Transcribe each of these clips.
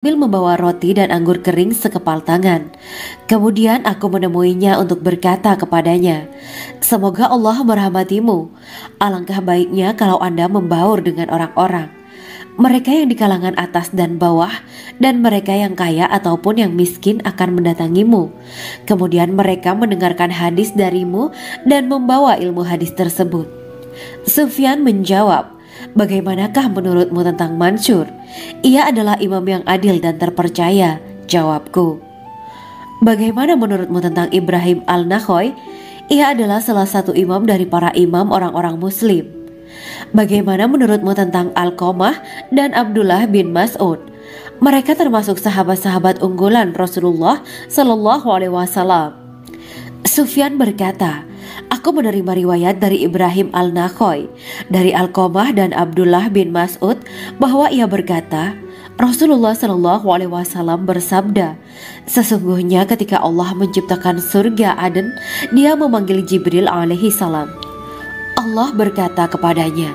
membawa roti dan anggur kering sekepal tangan. Kemudian aku menemuinya untuk berkata kepadanya, "Semoga Allah merahmatimu. Alangkah baiknya kalau Anda membaur dengan orang-orang, mereka yang di kalangan atas dan bawah, dan mereka yang kaya ataupun yang miskin akan mendatangimu. Kemudian mereka mendengarkan hadis darimu dan membawa ilmu hadis tersebut." Sufyan menjawab, "Bagaimanakah menurutmu tentang Mansur? Ia adalah imam yang adil dan terpercaya." Jawabku, "Bagaimana menurutmu tentang Ibrahim al-Nakhoy? Ia adalah salah satu imam dari para imam orang-orang muslim." "Bagaimana menurutmu tentang Alqamah dan Abdullah bin Mas'ud? Mereka termasuk sahabat-sahabat unggulan Rasulullah Shallallahu Alaihi Wasallam." Sufyan berkata, "Aku menerima riwayat dari Ibrahim al-Nakhoy, dari Alqamah dan Abdullah bin Mas'ud bahwa ia berkata, Rasulullah Shallallahu Alaihi Wasallam bersabda, sesungguhnya ketika Allah menciptakan surga Aden, Dia memanggil Jibril alaihi salam. Allah berkata kepadanya,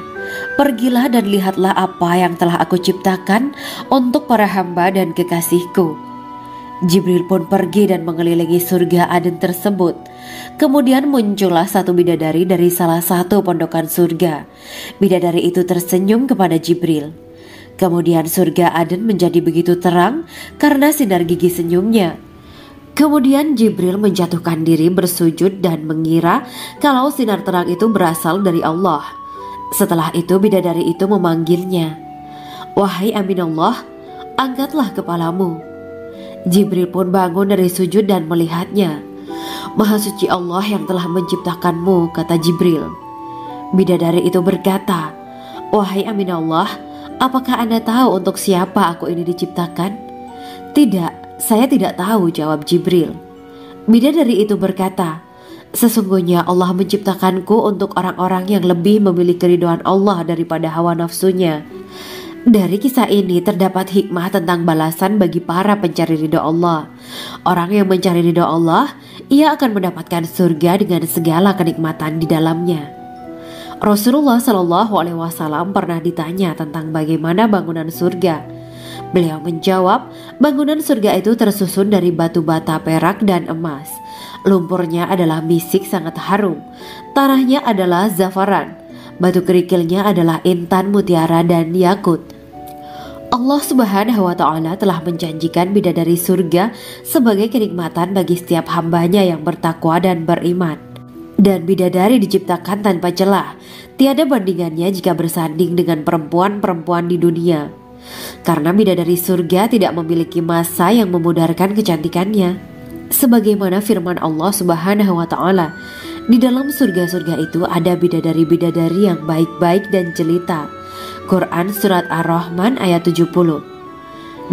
pergilah dan lihatlah apa yang telah aku ciptakan untuk para hamba dan kekasihku. Jibril pun pergi dan mengelilingi surga Aden tersebut. Kemudian muncullah satu bidadari dari salah satu pondokan surga. Bidadari itu tersenyum kepada Jibril. Kemudian surga Aden menjadi begitu terang karena sinar gigi senyumnya. Kemudian Jibril menjatuhkan diri bersujud dan mengira kalau sinar terang itu berasal dari Allah. Setelah itu bidadari itu memanggilnya, "Wahai Aminullah, angkatlah kepalamu." Jibril pun bangun dari sujud dan melihatnya. "Maha suci Allah yang telah menciptakanmu," kata Jibril. Bidadari itu berkata, "Wahai Aminullah, apakah Anda tahu untuk siapa aku ini diciptakan?" "Tidak, saya tidak tahu," jawab Jibril. Bidadari itu berkata, "Sesungguhnya Allah menciptakanku untuk orang-orang yang lebih memilih keridhaan Allah daripada hawa nafsunya." Dari kisah ini terdapat hikmah tentang balasan bagi para pencari ridho Allah. Orang yang mencari ridho Allah, ia akan mendapatkan surga dengan segala kenikmatan di dalamnya. Rasulullah Shallallahu Alaihi Wasallam pernah ditanya tentang bagaimana bangunan surga. Beliau menjawab, bangunan surga itu tersusun dari batu bata, perak, dan emas. Lumpurnya adalah misik sangat harum, tanahnya adalah zafaran, batu kerikilnya adalah intan, mutiara, dan yakut. Allah Subhanahu wa Ta'ala telah menjanjikan bidadari surga sebagai kenikmatan bagi setiap hambanya yang bertakwa dan beriman. Dan bidadari diciptakan tanpa celah, tiada bandingannya jika bersanding dengan perempuan-perempuan di dunia. Karena bidadari surga tidak memiliki masa yang memudarkan kecantikannya. Sebagaimana firman Allah Subhanahu wa Ta'ala, di dalam surga-surga itu ada bidadari-bidadari yang baik-baik dan jelita. Quran Surat Ar-Rahman ayat 70.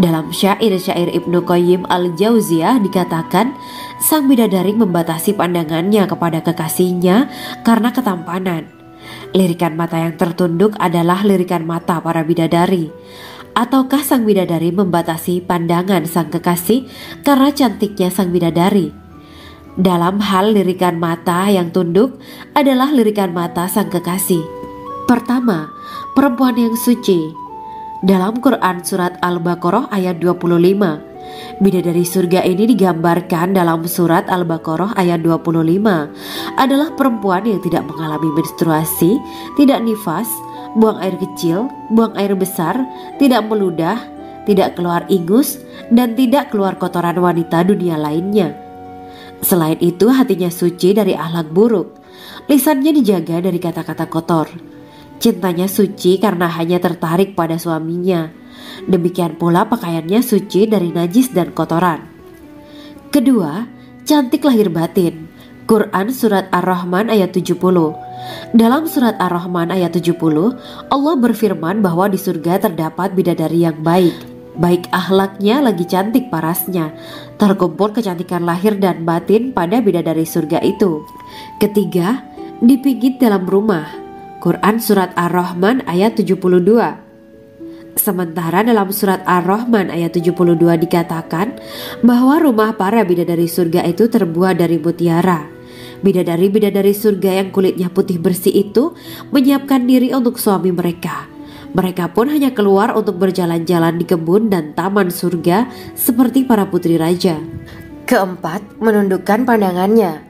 Dalam syair-syair Ibnu Qayyim al-Jauziyah dikatakan, sang bidadari membatasi pandangannya kepada kekasihnya karena ketampanan. Lirikan mata yang tertunduk adalah lirikan mata para bidadari. Ataukah sang bidadari membatasi pandangan sang kekasih karena cantiknya sang bidadari? Dalam hal lirikan mata yang tunduk adalah lirikan mata sang kekasih. Pertama, perempuan yang suci. Dalam Quran Surat Al-Baqarah ayat 25, bidadari surga ini digambarkan dalam Surat Al-Baqarah ayat 25 adalah perempuan yang tidak mengalami menstruasi, tidak nifas, buang air kecil, buang air besar, tidak meludah, tidak keluar ingus, dan tidak keluar kotoran wanita dunia lainnya. Selain itu, hatinya suci dari akhlak buruk, lisannya dijaga dari kata-kata kotor. Cintanya suci karena hanya tertarik pada suaminya. Demikian pula pakaiannya suci dari najis dan kotoran. Kedua, cantik lahir batin. Quran Surat Ar-Rahman ayat 70. Dalam Surat Ar-Rahman ayat 70, Allah berfirman bahwa di surga terdapat bidadari yang baik. Baik akhlaknya lagi cantik parasnya. Terkumpul kecantikan lahir dan batin pada bidadari surga itu. Ketiga, dipijit dalam rumah. Quran Surat Ar-Rahman ayat 72. Sementara dalam Surat Ar-Rahman ayat 72 dikatakan bahwa rumah para bidadari surga itu terbuat dari mutiara. Bidadari-bidadari surga yang kulitnya putih bersih itu menyiapkan diri untuk suami mereka. Mereka pun hanya keluar untuk berjalan-jalan di kebun dan taman surga seperti para putri raja. Keempat, menundukkan pandangannya.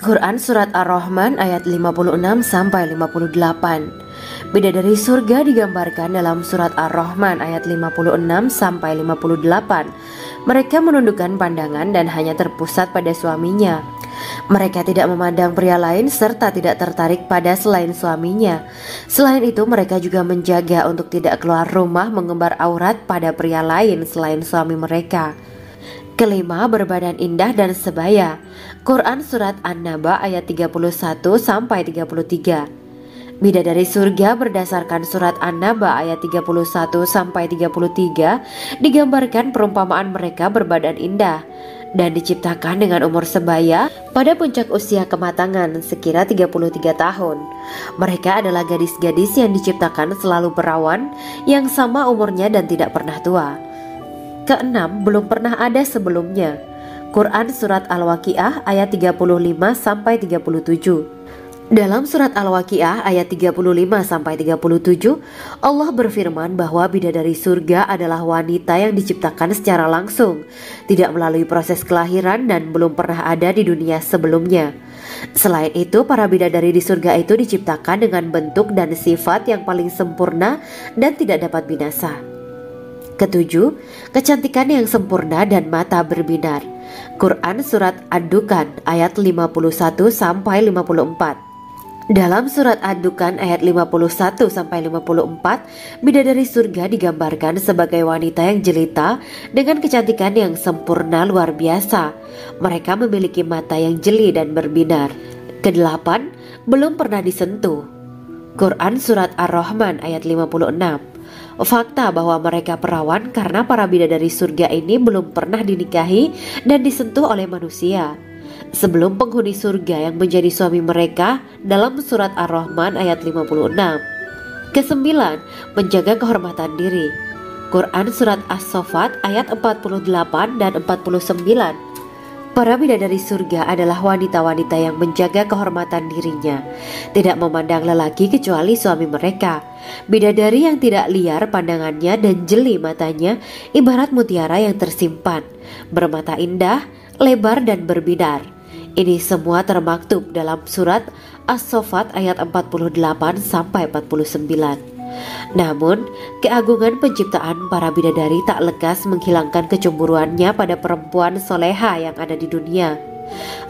Quran Surat Ar-Rahman ayat 56-58. Bidadari surga digambarkan dalam Surat Ar-Rahman ayat 56-58. Mereka menundukkan pandangan dan hanya terpusat pada suaminya. Mereka tidak memandang pria lain serta tidak tertarik pada selain suaminya. Selain itu, mereka juga menjaga untuk tidak keluar rumah mengembar aurat pada pria lain selain suami mereka. Kelima, berbadan indah dan sebaya. Quran Surat An-Naba ayat 31-33. Bidadari surga berdasarkan Surat An-Naba ayat 31-33 digambarkan perumpamaan mereka berbadan indah dan diciptakan dengan umur sebaya pada puncak usia kematangan sekira 33 tahun. Mereka adalah gadis-gadis yang diciptakan selalu perawan yang sama umurnya dan tidak pernah tua. Keenam, belum pernah ada sebelumnya. Quran Surat Al-Waqiah ayat 35-37. Dalam Surat Al-Waqiah ayat 35-37, Allah berfirman bahwa bidadari surga adalah wanita yang diciptakan secara langsung, tidak melalui proses kelahiran dan belum pernah ada di dunia sebelumnya. Selain itu, para bidadari di surga itu diciptakan dengan bentuk dan sifat yang paling sempurna dan tidak dapat binasa. Ketujuh, kecantikan yang sempurna dan mata berbinar. Quran Surat Ad-Dukan ayat 51-54. Dalam Surat Ad-Dukan ayat 51-54, bidadari surga digambarkan sebagai wanita yang jelita dengan kecantikan yang sempurna luar biasa. Mereka memiliki mata yang jeli dan berbinar. Kedelapan, belum pernah disentuh. Quran Surat Ar-Rahman ayat 56. Fakta bahwa mereka perawan karena para bidadari surga ini belum pernah dinikahi dan disentuh oleh manusia sebelum penghuni surga yang menjadi suami mereka dalam Surat Ar-Rahman ayat 56. Kesembilan, menjaga kehormatan diri. Quran Surat As-Saffat ayat 48 dan 49. Para bidadari surga adalah wanita-wanita yang menjaga kehormatan dirinya, tidak memandang lelaki kecuali suami mereka. Bidadari yang tidak liar pandangannya dan jeli matanya ibarat mutiara yang tersimpan, bermata indah, lebar dan berbinar. Ini semua termaktub dalam Surat As-Saffat ayat 48-49. Namun, keagungan penciptaan para bidadari tak lekas menghilangkan kecemburuannya pada perempuan soleha yang ada di dunia.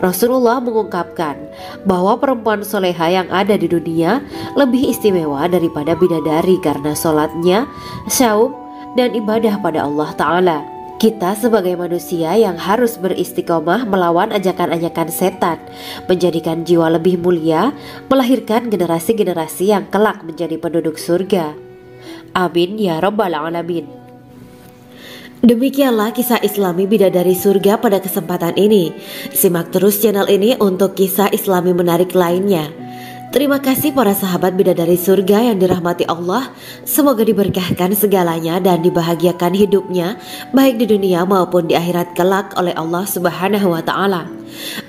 Rasulullah mengungkapkan bahwa perempuan soleha yang ada di dunia lebih istimewa daripada bidadari karena sholatnya, syaum, dan ibadah pada Allah Ta'ala. Kita sebagai manusia yang harus beristiqomah melawan ajakan-ajakan setan, menjadikan jiwa lebih mulia, melahirkan generasi-generasi yang kelak menjadi penduduk surga. Amin ya Rabbal Alamin. Demikianlah kisah Islami bidadari surga pada kesempatan ini. Simak terus channel ini untuk kisah Islami menarik lainnya. Terima kasih para sahabat bidadari surga yang dirahmati Allah. Semoga diberkahkan segalanya dan dibahagiakan hidupnya baik di dunia maupun di akhirat kelak oleh Allah Subhanahu wa Ta'ala.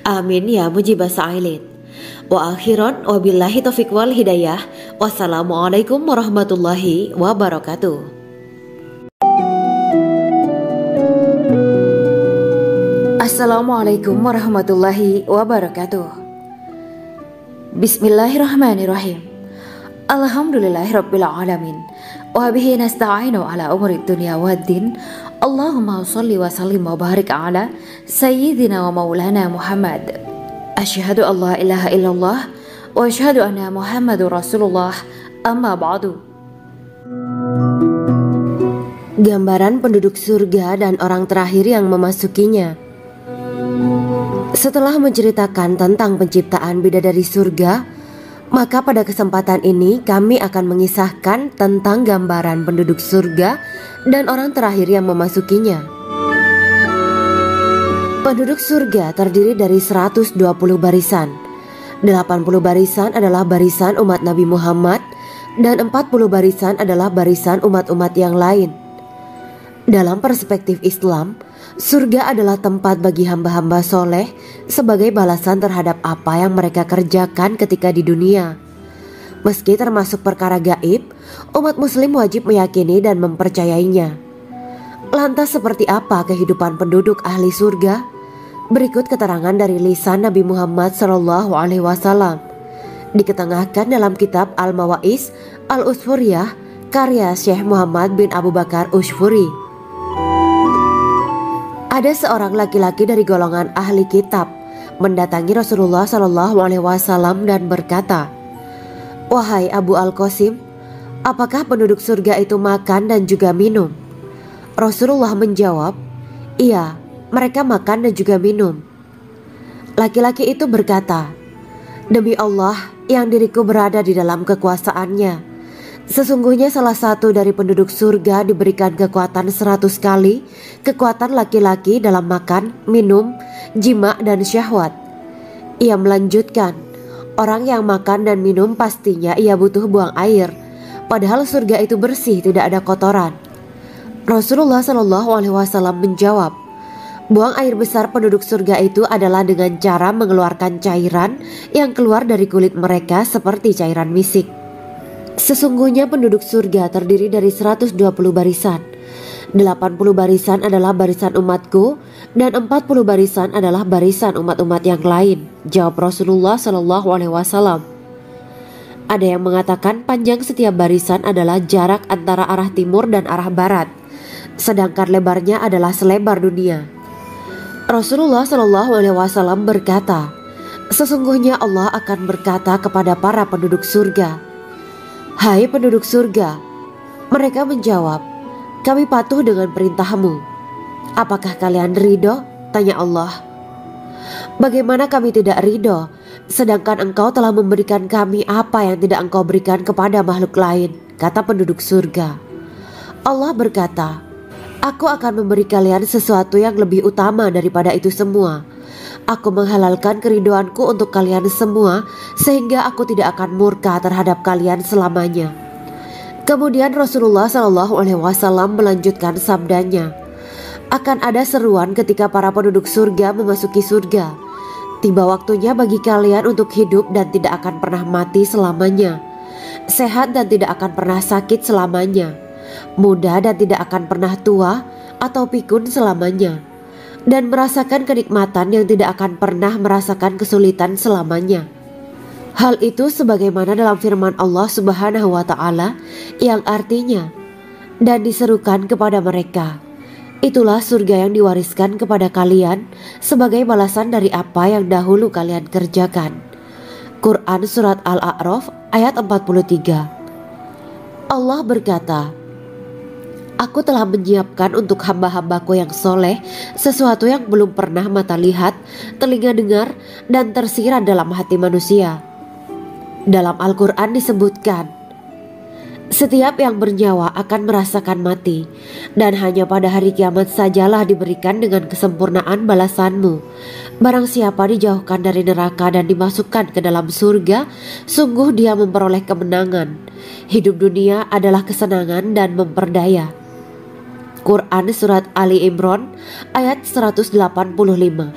Amin ya mujibah sa'ilin. Wa akhiran wabillahi taufiq wal hidayah. Wassalamualaikum warahmatullahi wabarakatuh. Assalamualaikum warahmatullahi wabarakatuh. Bismillahirrahmanirrahim. Alhamdulillahirabbil alamin. Wa bihi nasta'inu ala umuri dunya waddin. Allahumma shalli wa sallim wa barik ala sayyidina wa maulana Muhammad. Asyhadu an la ilaha illallah wa asyhadu anna Muhammadur Rasulullah. Amma ba'du. Gambaran penduduk surga dan orang terakhir yang memasukinya. Setelah menceritakan tentang penciptaan bidadari surga, maka pada kesempatan ini kami akan mengisahkan tentang gambaran penduduk surga dan orang terakhir yang memasukinya. Penduduk surga terdiri dari 120 barisan. 80 barisan adalah barisan umat Nabi Muhammad dan 40 barisan adalah barisan umat-umat yang lain. Dalam perspektif Islam, surga adalah tempat bagi hamba-hamba soleh sebagai balasan terhadap apa yang mereka kerjakan ketika di dunia. Meski termasuk perkara gaib, umat muslim wajib meyakini dan mempercayainya. Lantas seperti apa kehidupan penduduk ahli surga? Berikut keterangan dari lisan Nabi Muhammad SAW, diketengahkan dalam kitab Al-Mawa'is Al-Usfuriyah karya Syekh Muhammad bin Abu Bakar Usfuri. Ada seorang laki-laki dari golongan ahli kitab mendatangi Rasulullah SAW dan berkata, "Wahai Abu Al-Qasim, apakah penduduk surga itu makan dan juga minum?" Rasulullah menjawab, "Iya, mereka makan dan juga minum." Laki-laki itu berkata, "Demi Allah yang diriku berada di dalam kekuasaannya, sesungguhnya salah satu dari penduduk surga diberikan kekuatan 100 kali kekuatan laki-laki dalam makan, minum, jima, dan syahwat." Ia melanjutkan, "Orang yang makan dan minum pastinya ia butuh buang air, padahal surga itu bersih, tidak ada kotoran." Rasulullah SAW menjawab, "Buang air besar penduduk surga itu adalah dengan cara mengeluarkan cairan yang keluar dari kulit mereka seperti cairan misik. Sesungguhnya penduduk surga terdiri dari 120 barisan. 80 barisan adalah barisan umatku dan 40 barisan adalah barisan umat-umat yang lain," jawab Rasulullah SAW. Ada yang mengatakan panjang setiap barisan adalah jarak antara arah timur dan arah barat, sedangkan lebarnya adalah selebar dunia. Rasulullah SAW berkata, "Sesungguhnya Allah akan berkata kepada para penduduk surga, 'Hai penduduk surga,' mereka menjawab, 'Kami patuh dengan perintahmu.' 'Apakah kalian ridho?' tanya Allah. 'Bagaimana kami tidak ridho, sedangkan engkau telah memberikan kami apa yang tidak engkau berikan kepada makhluk lain,' kata penduduk surga. Allah berkata, 'Aku akan memberi kalian sesuatu yang lebih utama daripada itu semua. Aku menghalalkan keridoanku untuk kalian semua sehingga aku tidak akan murka terhadap kalian selamanya.'" Kemudian Rasulullah SAW melanjutkan sabdanya, "Akan ada seruan ketika para penduduk surga memasuki surga. Tiba waktunya bagi kalian untuk hidup dan tidak akan pernah mati selamanya, sehat dan tidak akan pernah sakit selamanya, muda dan tidak akan pernah tua atau pikun selamanya, dan merasakan kenikmatan yang tidak akan pernah merasakan kesulitan selamanya. Hal itu sebagaimana dalam firman Allah Subhanahu wa Ta'ala yang artinya, dan diserukan kepada mereka, itulah surga yang diwariskan kepada kalian sebagai balasan dari apa yang dahulu kalian kerjakan. Quran Surat Al-A'raf ayat 43. Allah berkata, "Aku telah menyiapkan untuk hamba-hambaku yang soleh sesuatu yang belum pernah mata lihat, telinga dengar, dan tersirat dalam hati manusia." Dalam Al-Quran disebutkan, "Setiap yang bernyawa akan merasakan mati, dan hanya pada hari kiamat sajalah diberikan dengan kesempurnaan balasanmu. Barang siapa dijauhkan dari neraka dan dimasukkan ke dalam surga, sungguh dia memperoleh kemenangan. Hidup dunia adalah kesenangan dan memperdaya." Quran Surat Ali Imran ayat 185.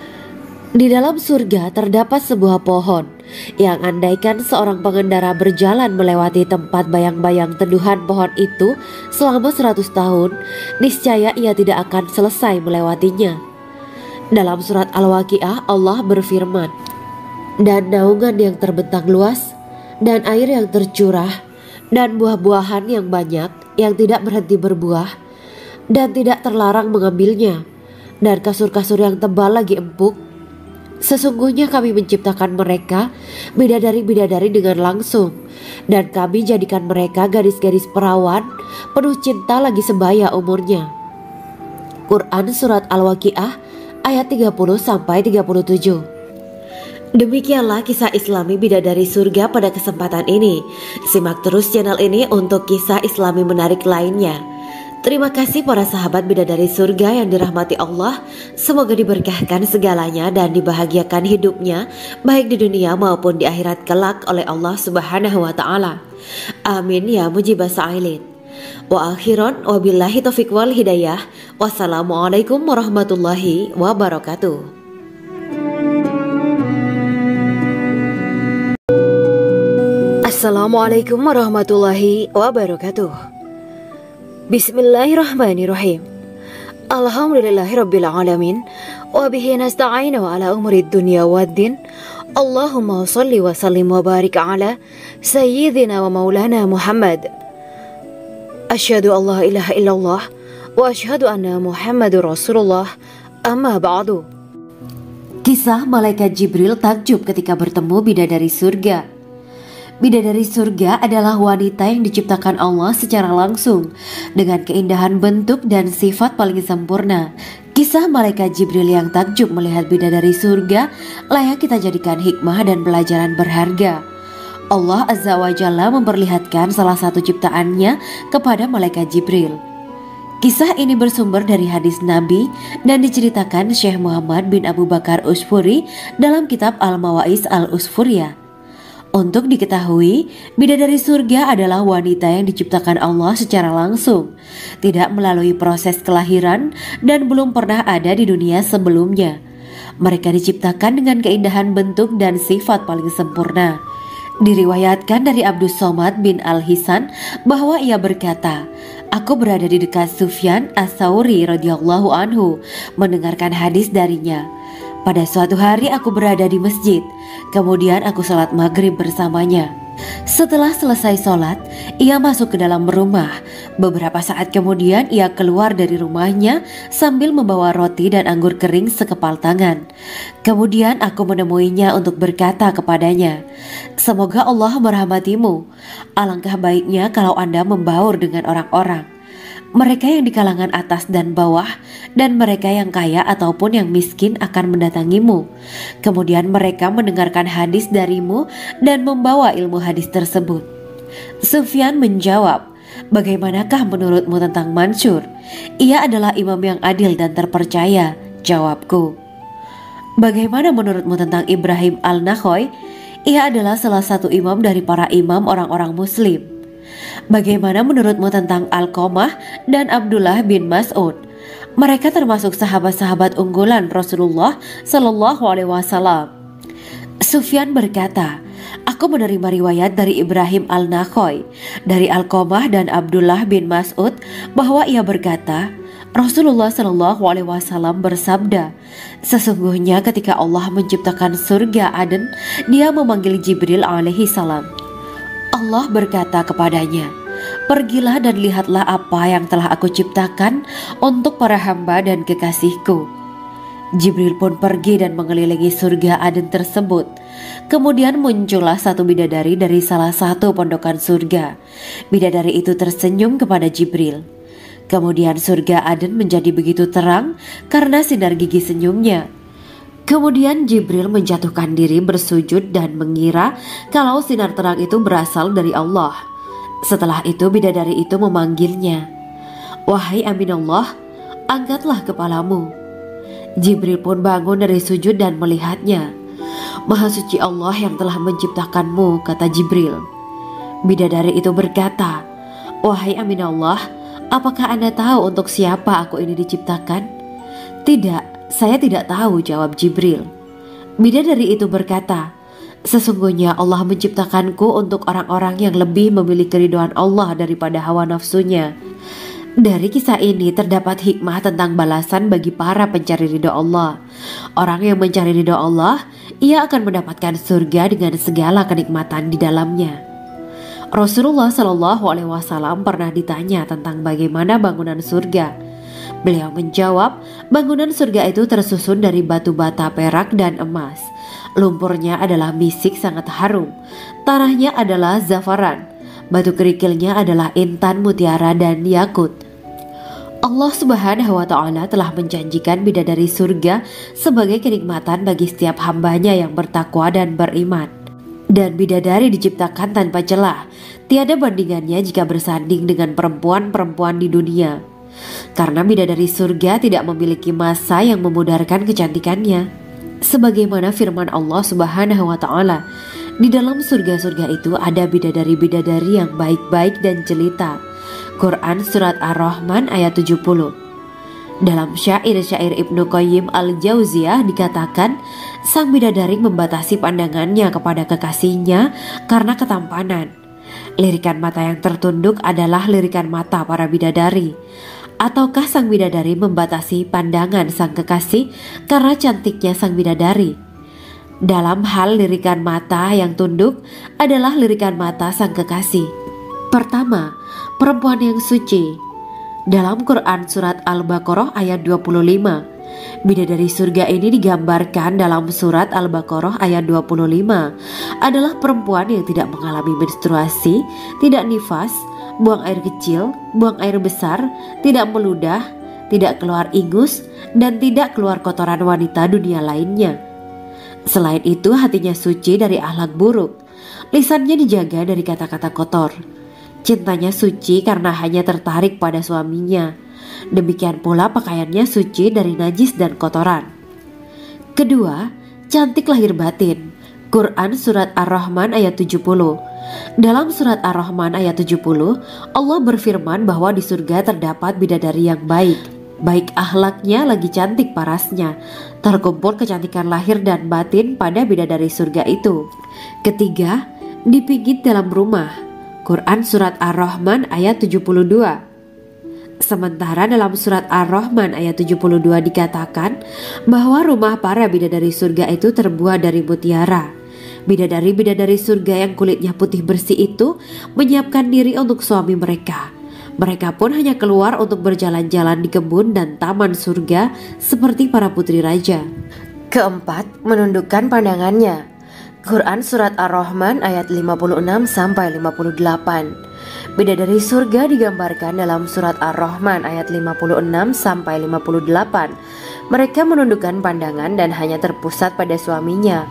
Di dalam surga terdapat sebuah pohon yang andaikan seorang pengendara berjalan melewati tempat bayang-bayang teduhan pohon itu selama 100 tahun, niscaya ia tidak akan selesai melewatinya. Dalam surat Al-Waqiah Allah berfirman, "Dan naungan yang terbentang luas, dan air yang tercurah, dan buah-buahan yang banyak yang tidak berhenti berbuah, dan tidak terlarang mengambilnya, dan kasur-kasur yang tebal lagi empuk. Sesungguhnya kami menciptakan mereka bidadari-bidadari dengan langsung, dan kami jadikan mereka gadis-gadis perawan penuh cinta lagi sebaya umurnya." Quran Surat Al-Waqiah ayat 30-37. Demikianlah kisah Islami bidadari surga pada kesempatan ini. Simak terus channel ini untuk kisah Islami menarik lainnya. Terima kasih para sahabat bidadari surga yang dirahmati Allah. Semoga diberkahkan segalanya dan dibahagiakan hidupnya baik di dunia maupun di akhirat kelak oleh Allah Subhanahu wa Ta'ala. Amin ya mujibah sa'ilin. Wa akhiran wabillahi taufiq wal hidayah. Wassalamualaikum warahmatullahi wabarakatuh. Assalamualaikum warahmatullahi wabarakatuh. Bismillahirrahmanirrahim. Alhamdulillahirabbil alamin wa bihi nasta'inu ala umurid dunya waddin. Allahumma shalli wa sallim wa barik ala sayyidina wa maulana Muhammad. Asyhadu an la ilaha illallah wa asyhadu anna Muhammadur Rasulullah. Amma ba'du. Kisah malaikat Jibril takjub ketika bertemu bidadari surga. Bidadari surga adalah wanita yang diciptakan Allah secara langsung dengan keindahan bentuk dan sifat paling sempurna. Kisah malaikat Jibril yang takjub melihat bidadari surga layak kita jadikan hikmah dan pelajaran berharga. Allah Azza wa Jalla memperlihatkan salah satu ciptaannya kepada malaikat Jibril. Kisah ini bersumber dari hadis Nabi dan diceritakan Syekh Muhammad bin Abu Bakar Usfuri dalam kitab Al-Mawaiz Al-Usfuriyah. Untuk diketahui, bidadari surga adalah wanita yang diciptakan Allah secara langsung, tidak melalui proses kelahiran dan belum pernah ada di dunia sebelumnya. Mereka diciptakan dengan keindahan bentuk dan sifat paling sempurna. Diriwayatkan dari Abdus Somad bin Al-Hisan bahwa ia berkata, "Aku berada di dekat Sufyan Ats-Tsauri radhiyallahu anhu mendengarkan hadis darinya. Pada suatu hari aku berada di masjid, kemudian aku sholat maghrib bersamanya. Setelah selesai sholat, ia masuk ke dalam rumah. Beberapa saat kemudian ia keluar dari rumahnya sambil membawa roti dan anggur kering sekepal tangan. Kemudian aku menemuinya untuk berkata kepadanya, 'Semoga Allah merahmatimu. Alangkah baiknya kalau Anda membaur dengan orang-orang. Mereka yang di kalangan atas dan bawah dan mereka yang kaya ataupun yang miskin akan mendatangimu. Kemudian mereka mendengarkan hadis darimu dan membawa ilmu hadis tersebut.' Sufyan menjawab, 'Bagaimanakah menurutmu tentang Mansur? Ia adalah imam yang adil dan terpercaya.' Jawabku. 'Bagaimana menurutmu tentang Ibrahim Al-Nakhoy? Ia adalah salah satu imam dari para imam orang-orang muslim.' 'Bagaimana menurutmu tentang Alqamah dan Abdullah bin Mas'ud? Mereka termasuk sahabat-sahabat unggulan Rasulullah Sallallahu Alaihi Wasallam.' Sufyan berkata, 'Aku menerima riwayat dari Ibrahim Al-Nakhoy, dari Alqamah dan Abdullah bin Mas'ud bahwa ia berkata, Rasulullah Sallallahu Alaihi Wasallam bersabda, sesungguhnya ketika Allah menciptakan surga Aden, Dia memanggil Jibril alaihi salam. Allah berkata kepadanya, pergilah dan lihatlah apa yang telah aku ciptakan untuk para hamba dan kekasihku. Jibril pun pergi dan mengelilingi surga Aden tersebut. Kemudian muncullah satu bidadari dari salah satu pondokan surga. Bidadari itu tersenyum kepada Jibril. Kemudian surga Aden menjadi begitu terang karena sinar gigi senyumnya. Kemudian Jibril menjatuhkan diri bersujud dan mengira kalau sinar terang itu berasal dari Allah. Setelah itu bidadari itu memanggilnya, wahai Aminullah, angkatlah kepalamu. Jibril pun bangun dari sujud dan melihatnya. Maha suci Allah yang telah menciptakanmu, kata Jibril. Bidadari itu berkata, wahai Aminullah, apakah Anda tahu untuk siapa aku ini diciptakan? Tidak. Saya tidak tahu, jawab Jibril. Bidadari itu berkata, sesungguhnya Allah menciptakanku untuk orang-orang yang lebih memilih keridhaan Allah daripada hawa nafsunya. Dari kisah ini terdapat hikmah tentang balasan bagi para pencari ridha Allah. Orang yang mencari ridha Allah, ia akan mendapatkan surga dengan segala kenikmatan di dalamnya. Rasulullah Shallallahu Alaihi Wasallam pernah ditanya tentang bagaimana bangunan surga. Beliau menjawab, bangunan surga itu tersusun dari batu bata, perak, dan emas. Lumpurnya adalah misik sangat harum. Tanahnya adalah zafaran. Batu kerikilnya adalah intan, mutiara, dan yakut. Allah Subhanahu wa Ta'ala telah menjanjikan bidadari surga sebagai kenikmatan bagi setiap hambanya yang bertakwa dan beriman. Dan bidadari diciptakan tanpa celah. Tiada bandingannya jika bersanding dengan perempuan-perempuan di dunia. Karena bidadari surga tidak memiliki masa yang memudarkan kecantikannya. Sebagaimana firman Allah Subhanahu wa Ta'ala, di dalam surga-surga itu ada bidadari-bidadari yang baik-baik dan jelita. Quran Surat Ar-Rahman ayat 70. Dalam syair-syair Ibnu Qayyim al-Jauziyah dikatakan, sang bidadari membatasi pandangannya kepada kekasihnya karena ketampanan. Lirikan mata yang tertunduk adalah lirikan mata para bidadari. Ataukah sang bidadari membatasi pandangan sang kekasih karena cantiknya sang bidadari? Dalam hal lirikan mata yang tunduk adalah lirikan mata sang kekasih. Pertama, perempuan yang suci. Dalam Quran surat Al-Baqarah ayat 25, bidadari surga ini digambarkan dalam surat Al-Baqarah ayat 25 adalah perempuan yang tidak mengalami menstruasi, tidak nifas, buang air kecil, buang air besar, tidak meludah, tidak keluar ingus, dan tidak keluar kotoran wanita dunia lainnya. Selain itu, hatinya suci dari akhlak buruk, lisannya dijaga dari kata-kata kotor. Cintanya suci karena hanya tertarik pada suaminya. Demikian pula pakaiannya suci dari najis dan kotoran. Kedua, cantik lahir batin. Quran surat Ar-Rahman ayat 70. Dalam surat Ar-Rahman ayat 70, Allah berfirman bahwa di surga terdapat bidadari yang baik. Baik akhlaknya lagi cantik parasnya. Terkumpul kecantikan lahir dan batin pada bidadari surga itu. Ketiga, dipijit dalam rumah. Quran surat Ar-Rahman ayat 72. Sementara dalam surat Ar-Rahman ayat 72 dikatakan bahwa rumah para bidadari surga itu terbuat dari mutiara. Bidadari-bidadari surga yang kulitnya putih bersih itu menyiapkan diri untuk suami mereka. Mereka pun hanya keluar untuk berjalan-jalan di kebun dan taman surga seperti para putri raja. Keempat, menundukkan pandangannya. Quran surat Ar-Rahman ayat 56-58. Bidadari surga digambarkan dalam surat Ar-Rahman ayat 56-58. Mereka menundukkan pandangan dan hanya terpusat pada suaminya.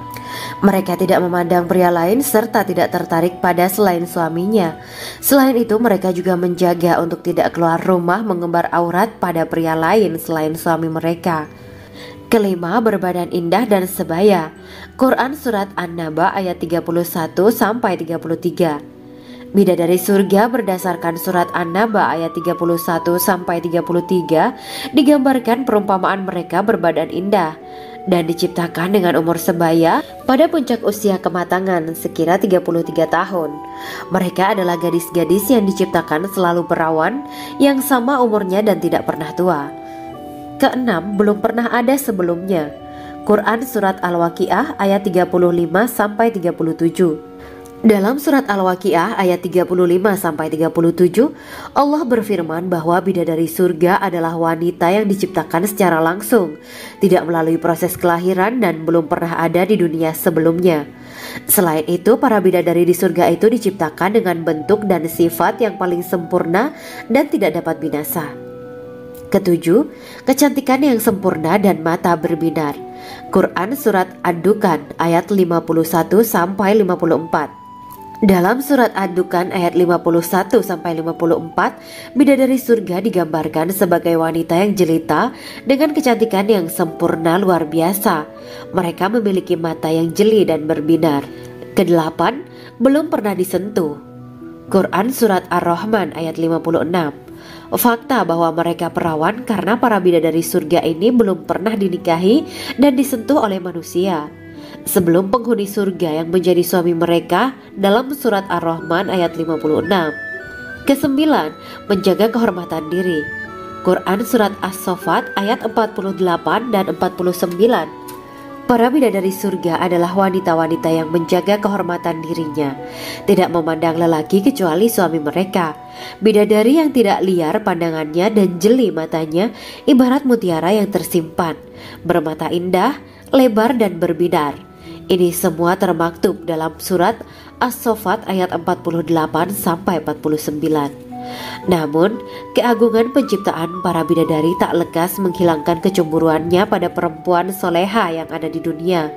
Mereka tidak memandang pria lain serta tidak tertarik pada selain suaminya. Selain itu, mereka juga menjaga untuk tidak keluar rumah mengembar aurat pada pria lain selain suami mereka. Kelima, berbadan indah dan sebaya. Quran surat An-Naba ayat 31-33. Bidadari surga berdasarkan surat An-Naba ayat 31-33 digambarkan perumpamaan mereka berbadan indah dan diciptakan dengan umur sebaya pada puncak usia kematangan sekira 33 tahun. Mereka adalah gadis-gadis yang diciptakan selalu perawan yang sama umurnya dan tidak pernah tua. Keenam, belum pernah ada sebelumnya. Quran surat Al-Waqiah ayat 35-37. Dalam surat Al-Waqiah ayat 35-37, Allah berfirman bahwa bidadari surga adalah wanita yang diciptakan secara langsung, tidak melalui proses kelahiran dan belum pernah ada di dunia sebelumnya. Selain itu, para bidadari di surga itu diciptakan dengan bentuk dan sifat yang paling sempurna dan tidak dapat binasa. Ketujuh, kecantikan yang sempurna dan mata berbinar. Quran surat Ad-Dukhan ayat 51-54. Dalam surat Ad-Dukhan ayat 51-54, bidadari surga digambarkan sebagai wanita yang jelita dengan kecantikan yang sempurna luar biasa. Mereka memiliki mata yang jeli dan berbinar. Kedelapan, belum pernah disentuh. Quran surat Ar-Rahman ayat 56. Fakta bahwa mereka perawan karena para bidadari surga ini belum pernah dinikahi dan disentuh oleh manusia sebelum penghuni surga yang menjadi suami mereka dalam surat Ar-Rahman ayat 56. Kesembilan, menjaga kehormatan diri. Quran surat As-Saffat ayat 48 dan 49. Para bidadari surga adalah wanita-wanita yang menjaga kehormatan dirinya, tidak memandang lelaki kecuali suami mereka. Bidadari yang tidak liar pandangannya dan jeli matanya ibarat mutiara yang tersimpan, bermata indah, lebar dan berbinar. Ini semua termaktub dalam surat As-Saffat ayat 48-49. Namun, keagungan penciptaan para bidadari tak lekas menghilangkan kecemburuannya pada perempuan soleha yang ada di dunia.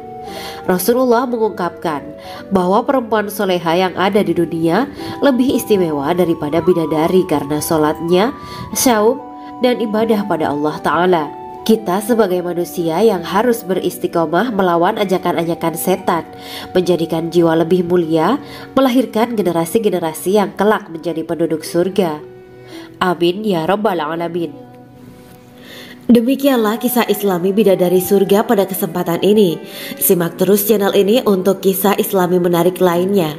Rasulullah mengungkapkan bahwa perempuan soleha yang ada di dunia lebih istimewa daripada bidadari karena sholatnya, syaum, dan ibadah pada Allah Ta'ala. Kita sebagai manusia yang harus beristiqomah melawan ajakan-ajakan setan, menjadikan jiwa lebih mulia, melahirkan generasi-generasi yang kelak menjadi penduduk surga. Amin ya rabbal alamin. Demikianlah kisah Islami Bidadari Surga pada kesempatan ini. Simak terus channel ini untuk kisah Islami menarik lainnya.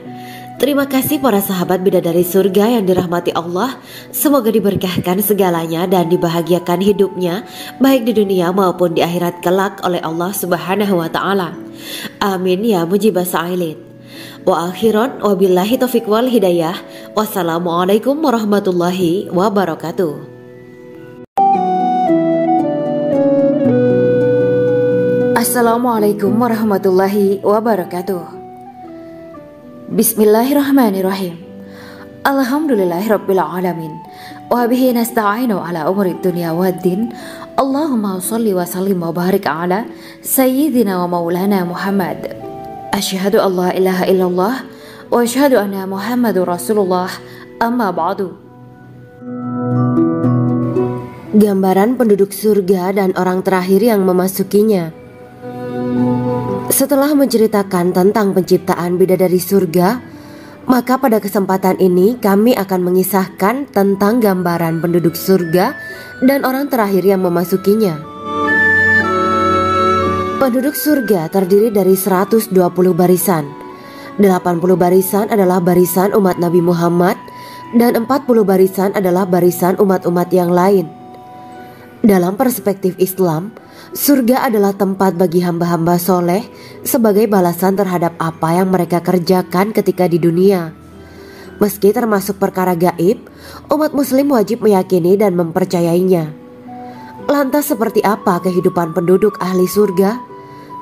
Terima kasih para sahabat Bidadari Surga yang dirahmati Allah. Semoga diberkahkan segalanya dan dibahagiakan hidupnya, baik di dunia maupun di akhirat kelak oleh Allah Subhanahu wa Ta'ala. Amin ya mujibah sa'ilin. Wa akhiran wabillahi taufiq wal hidayah. Wassalamualaikum warahmatullahi wabarakatuh. Assalamualaikum warahmatullahi wabarakatuh. Bismillahirrahmanirrahim. Alhamdulillahirabbil alamin. Wa bihi nasta'inu ala umuri dunya waddin. Allahumma shalli wa sallim wa barik ala sayyidina wa maulana Muhammad. Asyhadu an la ilaha illallah wa asyhadu anna Muhammadur Rasulullah. Amma ba'du. Gambaran penduduk surga dan orang terakhir yang memasukinya. Setelah menceritakan tentang penciptaan bidadari surga, maka pada kesempatan ini kami akan mengisahkan tentang gambaran penduduk surga dan orang terakhir yang memasukinya. Penduduk surga terdiri dari 120 barisan. 80 barisan adalah barisan umat Nabi Muhammad dan 40 barisan adalah barisan umat-umat yang lain. Dalam perspektif Islam, surga adalah tempat bagi hamba-hamba soleh sebagai balasan terhadap apa yang mereka kerjakan ketika di dunia. Meski termasuk perkara gaib, umat muslim wajib meyakini dan mempercayainya. Lantas seperti apa kehidupan penduduk ahli surga?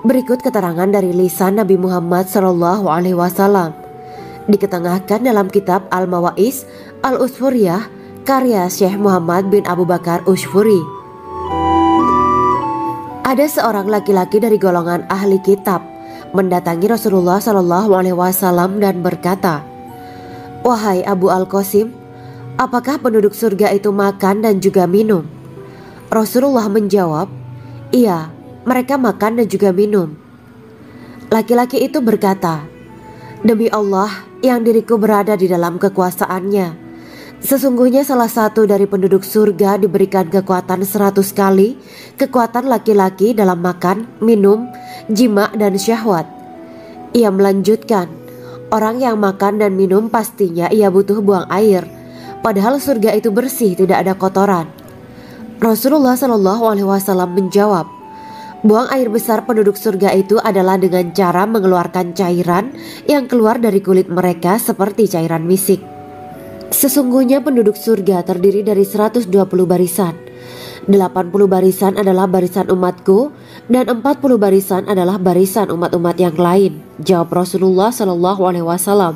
Berikut keterangan dari lisan Nabi Muhammad SAW. Diketengahkan dalam kitab Al-Mawa'is Al-Usfuriyah karya Syekh Muhammad bin Abu Bakar Usfuri. Ada seorang laki-laki dari golongan ahli kitab mendatangi Rasulullah SAW dan berkata, "Wahai Abu Al-Qasim, apakah penduduk surga itu makan dan juga minum?" Rasulullah menjawab, "Iya, mereka makan dan juga minum." Laki-laki itu berkata, "Demi Allah yang diriku berada di dalam kekuasaannya, sesungguhnya salah satu dari penduduk surga diberikan kekuatan 100 kali kekuatan laki-laki dalam makan, minum, jima, dan syahwat." Ia melanjutkan, "Orang yang makan dan minum pastinya ia butuh buang air, padahal surga itu bersih, tidak ada kotoran." Rasulullah SAW menjawab, "Buang air besar penduduk surga itu adalah dengan cara mengeluarkan cairan yang keluar dari kulit mereka seperti cairan misik." Sesungguhnya penduduk surga terdiri dari 120 barisan. 80 barisan adalah barisan umatku dan 40 barisan adalah barisan umat-umat yang lain, jawab Rasulullah SAW.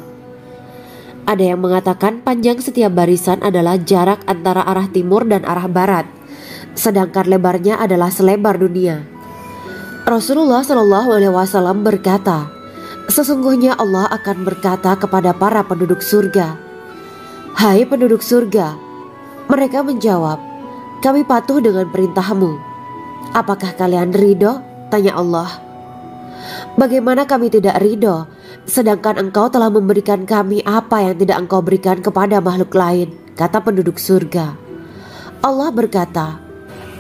Ada yang mengatakan panjang setiap barisan adalah jarak antara arah timur dan arah barat, sedangkan lebarnya adalah selebar dunia. Rasulullah SAW berkata, "Sesungguhnya Allah akan berkata kepada para penduduk surga, 'Hai penduduk surga,' mereka menjawab, 'Kami patuh dengan perintahmu.' 'Apakah kalian ridho?' tanya Allah. 'Bagaimana kami tidak ridho, sedangkan engkau telah memberikan kami apa yang tidak engkau berikan kepada makhluk lain,' kata penduduk surga. Allah berkata,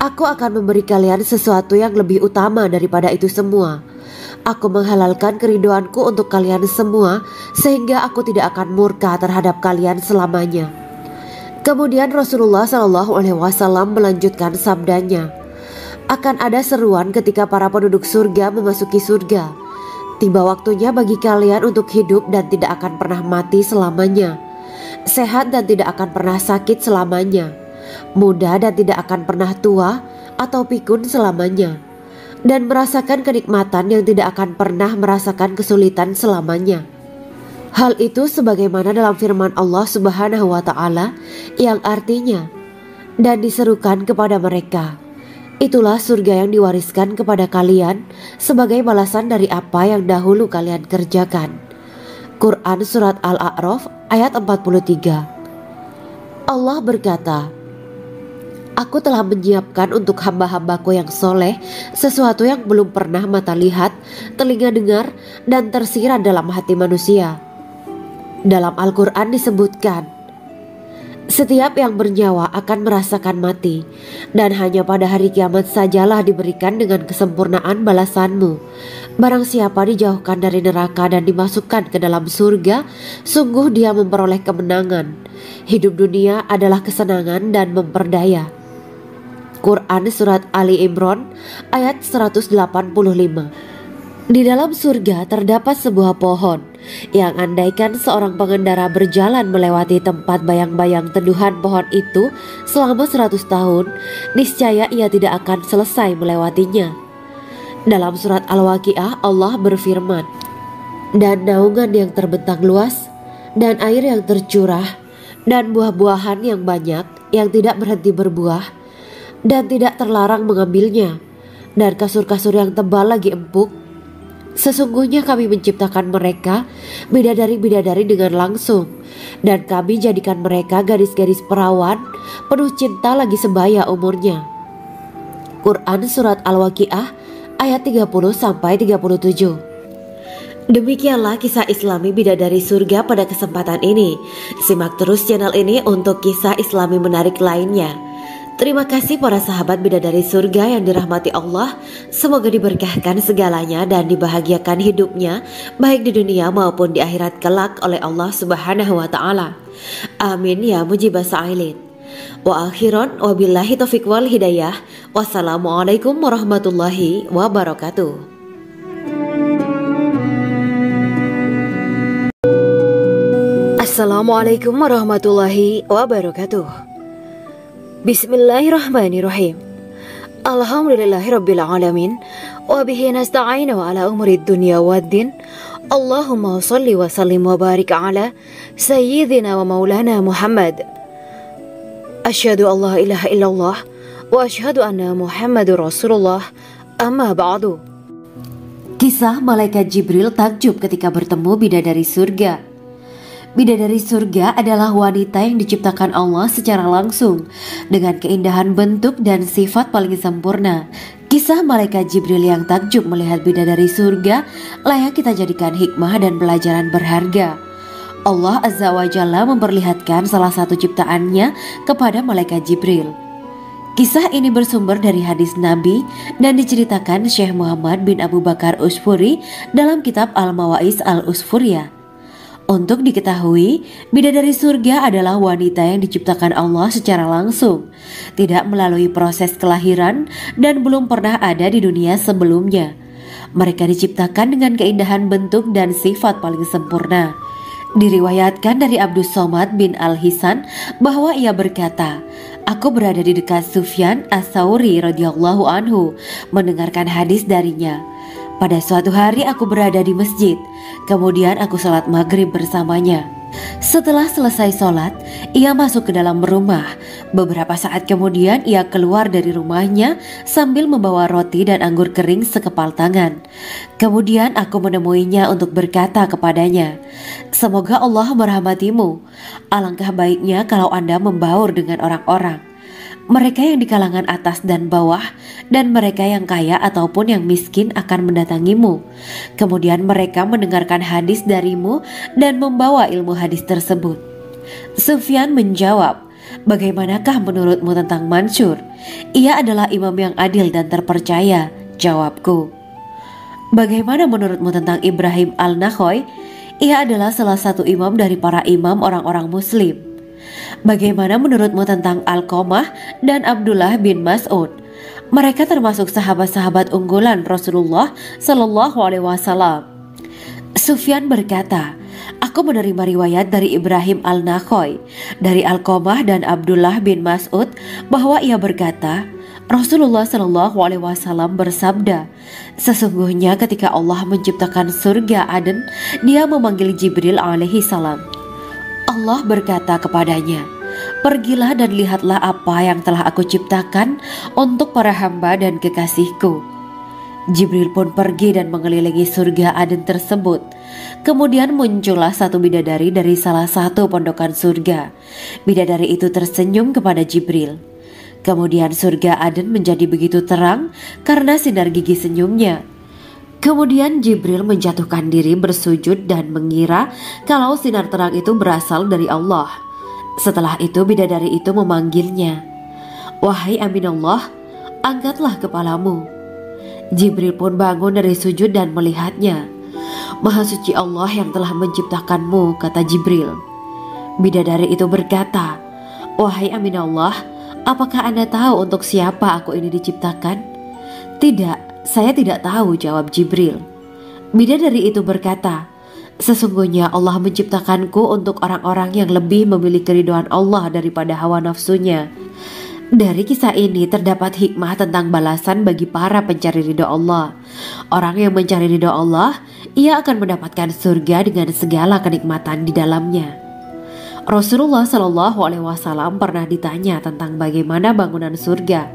'Aku akan memberi kalian sesuatu yang lebih utama daripada itu semua. Aku menghalalkan keridoanku untuk kalian semua sehingga aku tidak akan murka terhadap kalian selamanya.'" Kemudian Rasulullah SAW melanjutkan sabdanya, "Akan ada seruan ketika para penduduk surga memasuki surga. Tiba waktunya bagi kalian untuk hidup dan tidak akan pernah mati selamanya, sehat dan tidak akan pernah sakit selamanya, muda dan tidak akan pernah tua atau pikun selamanya, dan merasakan kenikmatan yang tidak akan pernah merasakan kesulitan selamanya." Hal itu sebagaimana dalam firman Allah Subhanahu wa Ta'ala yang artinya, "Dan diserukan kepada mereka, itulah surga yang diwariskan kepada kalian sebagai balasan dari apa yang dahulu kalian kerjakan." Quran Surat Al-A'raf ayat 43. Allah berkata, "Aku telah menyiapkan untuk hamba-hambaku yang soleh sesuatu yang belum pernah mata lihat, telinga dengar, dan tersirat dalam hati manusia." Dalam Al-Quran disebutkan, Setiap yang bernyawa akan merasakan mati, dan hanya pada hari kiamat sajalah diberikan dengan kesempurnaan balasanmu. Barang siapa dijauhkan dari neraka dan dimasukkan ke dalam surga, sungguh dia memperoleh kemenangan. Hidup dunia adalah kesenangan dan memperdaya. Quran Surat Ali Imran ayat 185. Di dalam surga terdapat sebuah pohon yang andaikan seorang pengendara berjalan melewati tempat bayang-bayang teduhan pohon itu selama 100 tahun, niscaya ia tidak akan selesai melewatinya. Dalam surat Al-Waqiah Allah berfirman, "Dan naungan yang terbentang luas, dan air yang tercurah, dan buah-buahan yang banyak yang tidak berhenti berbuah, dan tidak terlarang mengambilnya, dan kasur-kasur yang tebal lagi empuk. Sesungguhnya kami menciptakan mereka bidadari-bidadari dengan langsung, dan kami jadikan mereka gadis-gadis perawan penuh cinta lagi sebaya umurnya." Quran Surat Al-Waqiah ayat 30-37. Demikianlah kisah Islami bidadari surga pada kesempatan ini. Simak terus channel ini untuk kisah Islami menarik lainnya. Terima kasih para sahabat bidadari surga yang dirahmati Allah. Semoga diberkahkan segalanya dan dibahagiakan hidupnya baik di dunia maupun di akhirat kelak oleh Allah Subhanahu wa taala. Amin ya mujibas sa'ilin. Wa akhiran wabillahi taufiq wal hidayah. Wassalamualaikum warahmatullahi wabarakatuh. Assalamualaikum warahmatullahi wabarakatuh. Bismillahirrahmanirrahim. Alhamdulillahirabbil alamin wa bihi nasta'inu ala umuri dunya waddin. Allahumma shalli wa sallim wa barik ala sayyidina wa maulana Muhammad. Asyhadu an la ilaha illallah wa asyhadu anna Muhammadur Rasulullah. Amma ba'du. Kisah malaikat Jibril takjub ketika bertemu bidadari surga. Bidadari surga adalah wanita yang diciptakan Allah secara langsung dengan keindahan bentuk dan sifat paling sempurna. Kisah malaikat Jibril yang takjub melihat bidadari surga layak kita jadikan hikmah dan pelajaran berharga. Allah Azza wa Jalla memperlihatkan salah satu ciptaannya kepada malaikat Jibril. Kisah ini bersumber dari hadis Nabi dan diceritakan Syekh Muhammad bin Abu Bakar Usfuri dalam kitab Al-Mawaiz Al-Usfuriyah. Untuk diketahui, bidadari surga adalah wanita yang diciptakan Allah secara langsung, tidak melalui proses kelahiran dan belum pernah ada di dunia sebelumnya. Mereka diciptakan dengan keindahan bentuk dan sifat paling sempurna. Diriwayatkan dari Abdus Somad bin Al-Hisan bahwa ia berkata, "Aku berada di dekat Sufyan As-Sauri radhiyallahu anhu mendengarkan hadis darinya. Pada suatu hari aku berada di masjid, kemudian aku sholat maghrib bersamanya. Setelah selesai sholat, ia masuk ke dalam rumah. Beberapa saat kemudian ia keluar dari rumahnya sambil membawa roti dan anggur kering sekepal tangan. Kemudian aku menemuinya untuk berkata kepadanya, 'Semoga Allah merahmatimu. Alangkah baiknya kalau Anda membaur dengan orang-orang. Mereka yang di kalangan atas dan bawah, dan mereka yang kaya ataupun yang miskin akan mendatangimu. Kemudian mereka mendengarkan hadis darimu dan membawa ilmu hadis tersebut.' Sufyan menjawab, 'Bagaimanakah menurutmu tentang Mansur? Ia adalah imam yang adil dan terpercaya.' Jawabku. 'Bagaimana menurutmu tentang Ibrahim Al-Nakhoy? Ia adalah salah satu imam dari para imam orang-orang muslim.' 'Bagaimana menurutmu tentang Alqamah dan Abdullah bin Mas'ud? Mereka termasuk sahabat-sahabat unggulan Rasulullah Sallallahu Alaihi Wasallam.' Sufyan berkata, 'Aku menerima riwayat dari Ibrahim Al-Nakhoy, dari Alqamah dan Abdullah bin Mas'ud bahwa ia berkata, Rasulullah Sallallahu Alaihi Wasallam bersabda, sesungguhnya ketika Allah menciptakan surga Aden, Dia memanggil Jibril alaihi salam. Allah berkata kepadanya, pergilah dan lihatlah apa yang telah aku ciptakan untuk para hamba dan kekasihku. Jibril pun pergi dan mengelilingi surga Aden tersebut. Kemudian muncullah satu bidadari dari salah satu pondokan surga. Bidadari itu tersenyum kepada Jibril. Kemudian surga Aden menjadi begitu terang karena sinar gigi senyumnya. Kemudian Jibril menjatuhkan diri bersujud dan mengira kalau sinar terang itu berasal dari Allah. Setelah itu bidadari itu memanggilnya, "Wahai Aminullah, angkatlah kepalamu." Jibril pun bangun dari sujud dan melihatnya. "Maha suci Allah yang telah menciptakanmu," kata Jibril. Bidadari itu berkata, "Wahai Aminullah, apakah Anda tahu untuk siapa aku ini diciptakan?" "Tidak, saya tidak tahu," jawab Jibril. Bidadari itu berkata, "Sesungguhnya Allah menciptakanku untuk orang-orang yang lebih memilih keridhaan Allah daripada hawa nafsunya." Dari kisah ini terdapat hikmah tentang balasan bagi para pencari ridho Allah. Orang yang mencari ridho Allah, ia akan mendapatkan surga dengan segala kenikmatan di dalamnya. Rasulullah Shallallahu Alaihi Wasallam pernah ditanya tentang bagaimana bangunan surga.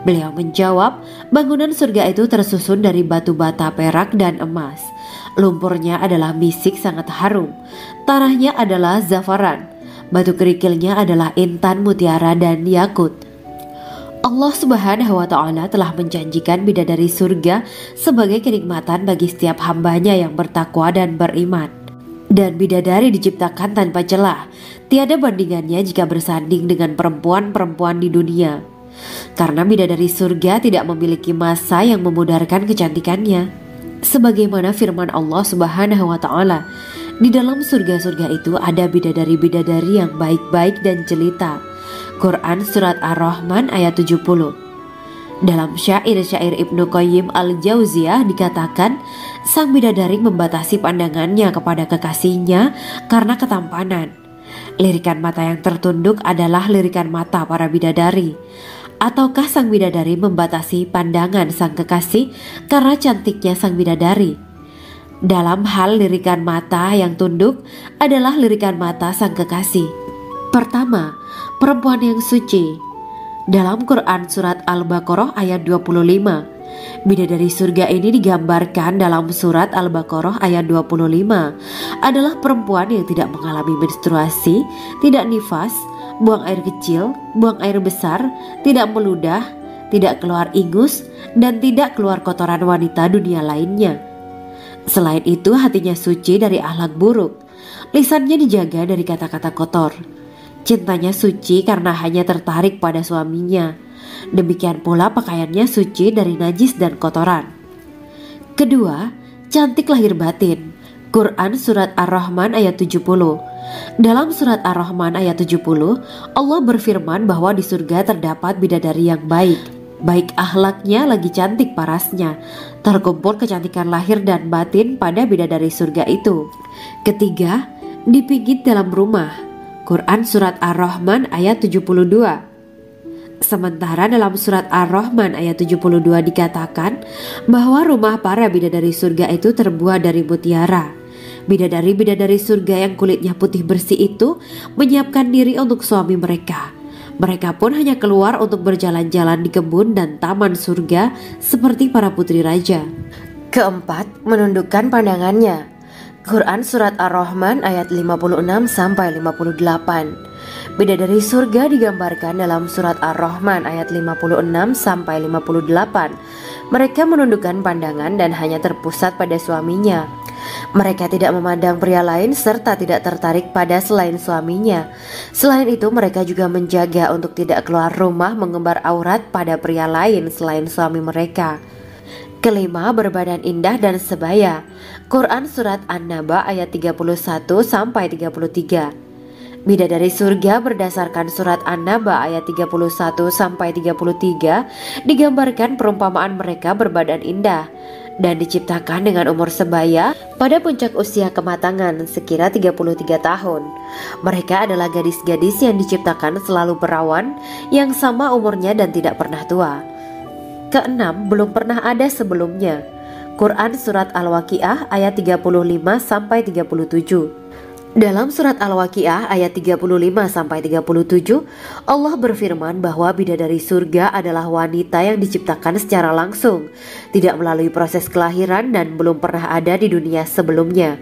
Beliau menjawab, bangunan surga itu tersusun dari batu bata, perak, dan emas. Lumpurnya adalah misik sangat harum, tanahnya adalah zafaran, batu kerikilnya adalah intan, mutiara, dan yakut. Allah Subhanahu wa Ta'ala telah menjanjikan bidadari surga sebagai kenikmatan bagi setiap hambanya yang bertakwa dan beriman. Dan bidadari diciptakan tanpa celah, tiada bandingannya jika bersanding dengan perempuan-perempuan di dunia. Karena bidadari surga tidak memiliki masa yang memudarkan kecantikannya. Sebagaimana firman Allah Subhanahu wa Ta'ala, di dalam surga-surga itu ada bidadari-bidadari yang baik-baik dan jelita. Quran Surat Ar-Rahman ayat 70. Dalam syair-syair Ibnu Qayyim Al-Jauziyah dikatakan, sang bidadari membatasi pandangannya kepada kekasihnya karena ketampanan. Lirikan mata yang tertunduk adalah lirikan mata para bidadari. Ataukah sang bidadari membatasi pandangan sang kekasih karena cantiknya sang bidadari? Dalam hal lirikan mata yang tunduk adalah lirikan mata sang kekasih. Pertama, perempuan yang suci. Dalam Quran Surat Al-Baqarah ayat 25, bidadari surga ini digambarkan dalam Surat Al-Baqarah ayat 25 adalah perempuan yang tidak mengalami menstruasi, tidak nifas, buang air kecil, buang air besar, tidak meludah, tidak keluar ingus, dan tidak keluar kotoran wanita dunia lainnya. Selain itu, hatinya suci dari akhlak buruk, lisannya dijaga dari kata-kata kotor. Cintanya suci karena hanya tertarik pada suaminya. Demikian pula pakaiannya suci dari najis dan kotoran. Kedua, cantik lahir batin. Quran Surat Ar-Rahman ayat 70. Dalam Surat Ar-Rahman ayat 70, Allah berfirman bahwa di surga terdapat bidadari yang baik. Baik akhlaknya lagi cantik parasnya. Terkumpul kecantikan lahir dan batin pada bidadari surga itu. Ketiga, dipijit dalam rumah. Quran Surat Ar-Rahman ayat 72. Sementara dalam Surat Ar-Rahman ayat 72 dikatakan bahwa rumah para bidadari surga itu terbuat dari mutiara. Bidadari-bidadari surga yang kulitnya putih bersih itu menyiapkan diri untuk suami mereka. Mereka pun hanya keluar untuk berjalan-jalan di kebun dan taman surga seperti para putri raja. Keempat, menundukkan pandangannya. Quran Surat Ar-Rahman ayat 56-58. Bidadari surga digambarkan dalam Surat Ar-Rahman ayat 56-58. Mereka menundukkan pandangan dan hanya terpusat pada suaminya. Mereka tidak memandang pria lain serta tidak tertarik pada selain suaminya. Selain itu, mereka juga menjaga untuk tidak keluar rumah mengembar aurat pada pria lain selain suami mereka. Kelima, berbadan indah dan sebaya. Quran Surat An-Naba ayat 31-33. Bidadari surga berdasarkan Surat An-Naba ayat 31-33 digambarkan perumpamaan mereka berbadan indah dan diciptakan dengan umur sebaya pada puncak usia kematangan sekira 33 tahun. Mereka adalah gadis-gadis yang diciptakan selalu perawan, yang sama umurnya dan tidak pernah tua. Keenam, belum pernah ada sebelumnya. Quran Surat Al-Waqiah ayat 35-37. Dalam Surat Al-Waqiah ayat 35-37, Allah berfirman bahwa bidadari surga adalah wanita yang diciptakan secara langsung, tidak melalui proses kelahiran dan belum pernah ada di dunia sebelumnya.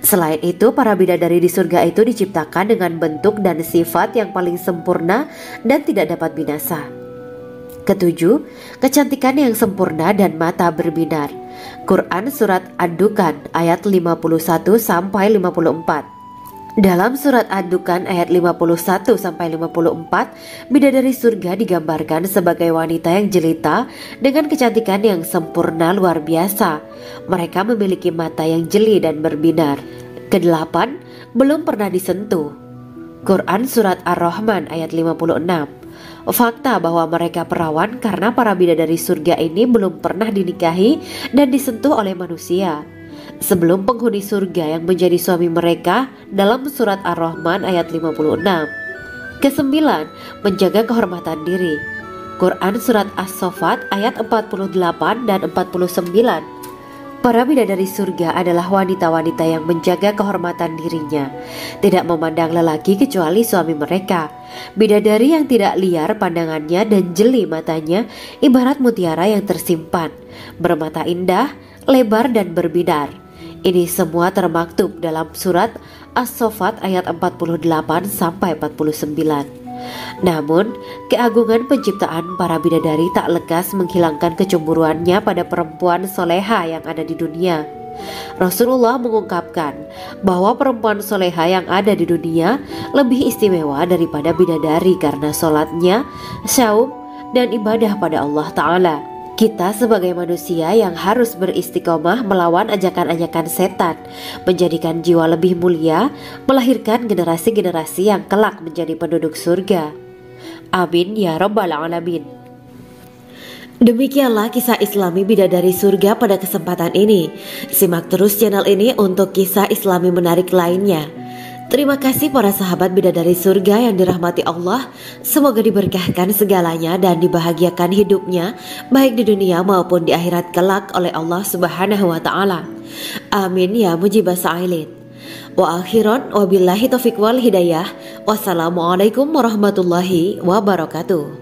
Selain itu, para bidadari di surga itu diciptakan dengan bentuk dan sifat yang paling sempurna dan tidak dapat binasa. Ketujuh, kecantikan yang sempurna dan mata berbinar. Quran Surat Ad-Dukhan ayat 51-54. Dalam surat Ad-Dukhan ayat 51-54, bidadari surga digambarkan sebagai wanita yang jelita dengan kecantikan yang sempurna luar biasa. Mereka memiliki mata yang jeli dan berbinar. Kedelapan, belum pernah disentuh. Quran surat Ar-Rahman ayat 56. Fakta bahwa mereka perawan karena para bidadari surga ini belum pernah dinikahi dan disentuh oleh manusia sebelum penghuni surga yang menjadi suami mereka dalam surat Ar-Rahman ayat 56. Kesembilan, menjaga kehormatan diri. Quran surat As-Saffat ayat 48 dan 49. Para bidadari surga adalah wanita-wanita yang menjaga kehormatan dirinya, tidak memandang lelaki kecuali suami mereka. Bidadari yang tidak liar pandangannya dan jeli matanya ibarat mutiara yang tersimpan, bermata indah, lebar dan berbinar. Ini semua termaktub dalam surat As-Saffat ayat 48-49. Namun, keagungan penciptaan para bidadari tak lekas menghilangkan kecemburuannya pada perempuan soleha yang ada di dunia. Rasulullah mengungkapkan bahwa perempuan soleha yang ada di dunia lebih istimewa daripada bidadari karena sholatnya, syaum, dan ibadah pada Allah Ta'ala. Kita sebagai manusia yang harus beristiqomah melawan ajakan-ajakan setan, menjadikan jiwa lebih mulia, melahirkan generasi-generasi yang kelak menjadi penduduk surga. Amin ya Rabbal Alamin. Demikianlah kisah Islami bidadari surga pada kesempatan ini. Simak terus channel ini untuk kisah Islami menarik lainnya. Terima kasih para sahabat bidadari surga yang dirahmati Allah. Semoga diberkahkan segalanya dan dibahagiakan hidupnya baik di dunia maupun di akhirat kelak oleh Allah Subhanahu wa taala. Amin ya mujibah sa'ilin. Wa akhiran wabillahi taufiq wal hidayah. Wassalamualaikum warahmatullahi wabarakatuh.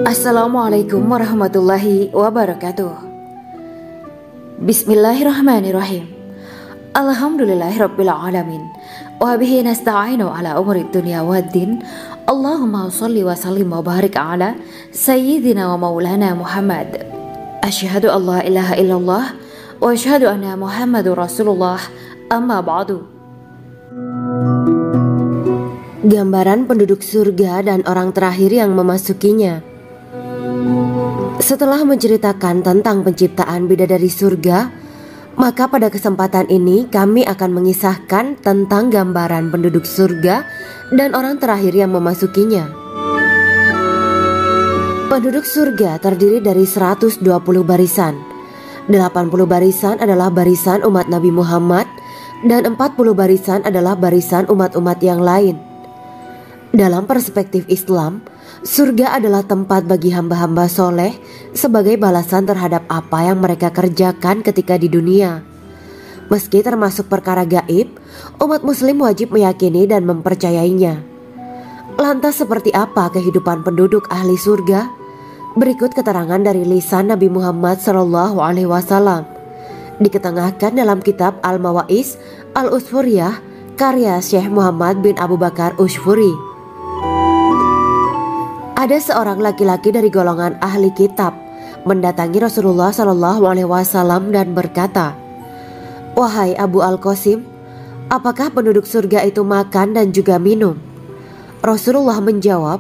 Assalamualaikum warahmatullahi wabarakatuh. Bismillahirrahmanirrahim. Alhamdulillahirabbil alamin. Wa bihi nasta'inu ala umuri dunya waddin. Allahumma shalli wa sallim wa barik ala sayyidina wa maulana Muhammad. Asyhadu an la ilaha illallah wa asyhadu anna Muhammadur Rasulullah. Amma ba'du. Gambaran penduduk surga dan orang terakhir yang memasukinya. Setelah menceritakan tentang penciptaan bidadari surga, maka pada kesempatan ini kami akan mengisahkan tentang gambaran penduduk surga dan orang terakhir yang memasukinya. Penduduk surga terdiri dari 120 barisan. 80 barisan adalah barisan umat Nabi Muhammad dan 40 barisan adalah barisan umat-umat yang lain. Dalam perspektif Islam, surga adalah tempat bagi hamba-hamba soleh sebagai balasan terhadap apa yang mereka kerjakan ketika di dunia. Meski termasuk perkara gaib, umat muslim wajib meyakini dan mempercayainya. Lantas seperti apa kehidupan penduduk ahli surga? Berikut keterangan dari lisan Nabi Muhammad SAW. Diketengahkan dalam kitab Al-Mawa'is Al-Usfuriyah karya Syekh Muhammad bin Abu Bakar Usfuri. Ada seorang laki-laki dari golongan ahli kitab mendatangi Rasulullah SAW dan berkata, "Wahai Abu Al-Qasim, apakah penduduk surga itu makan dan juga minum?" Rasulullah menjawab,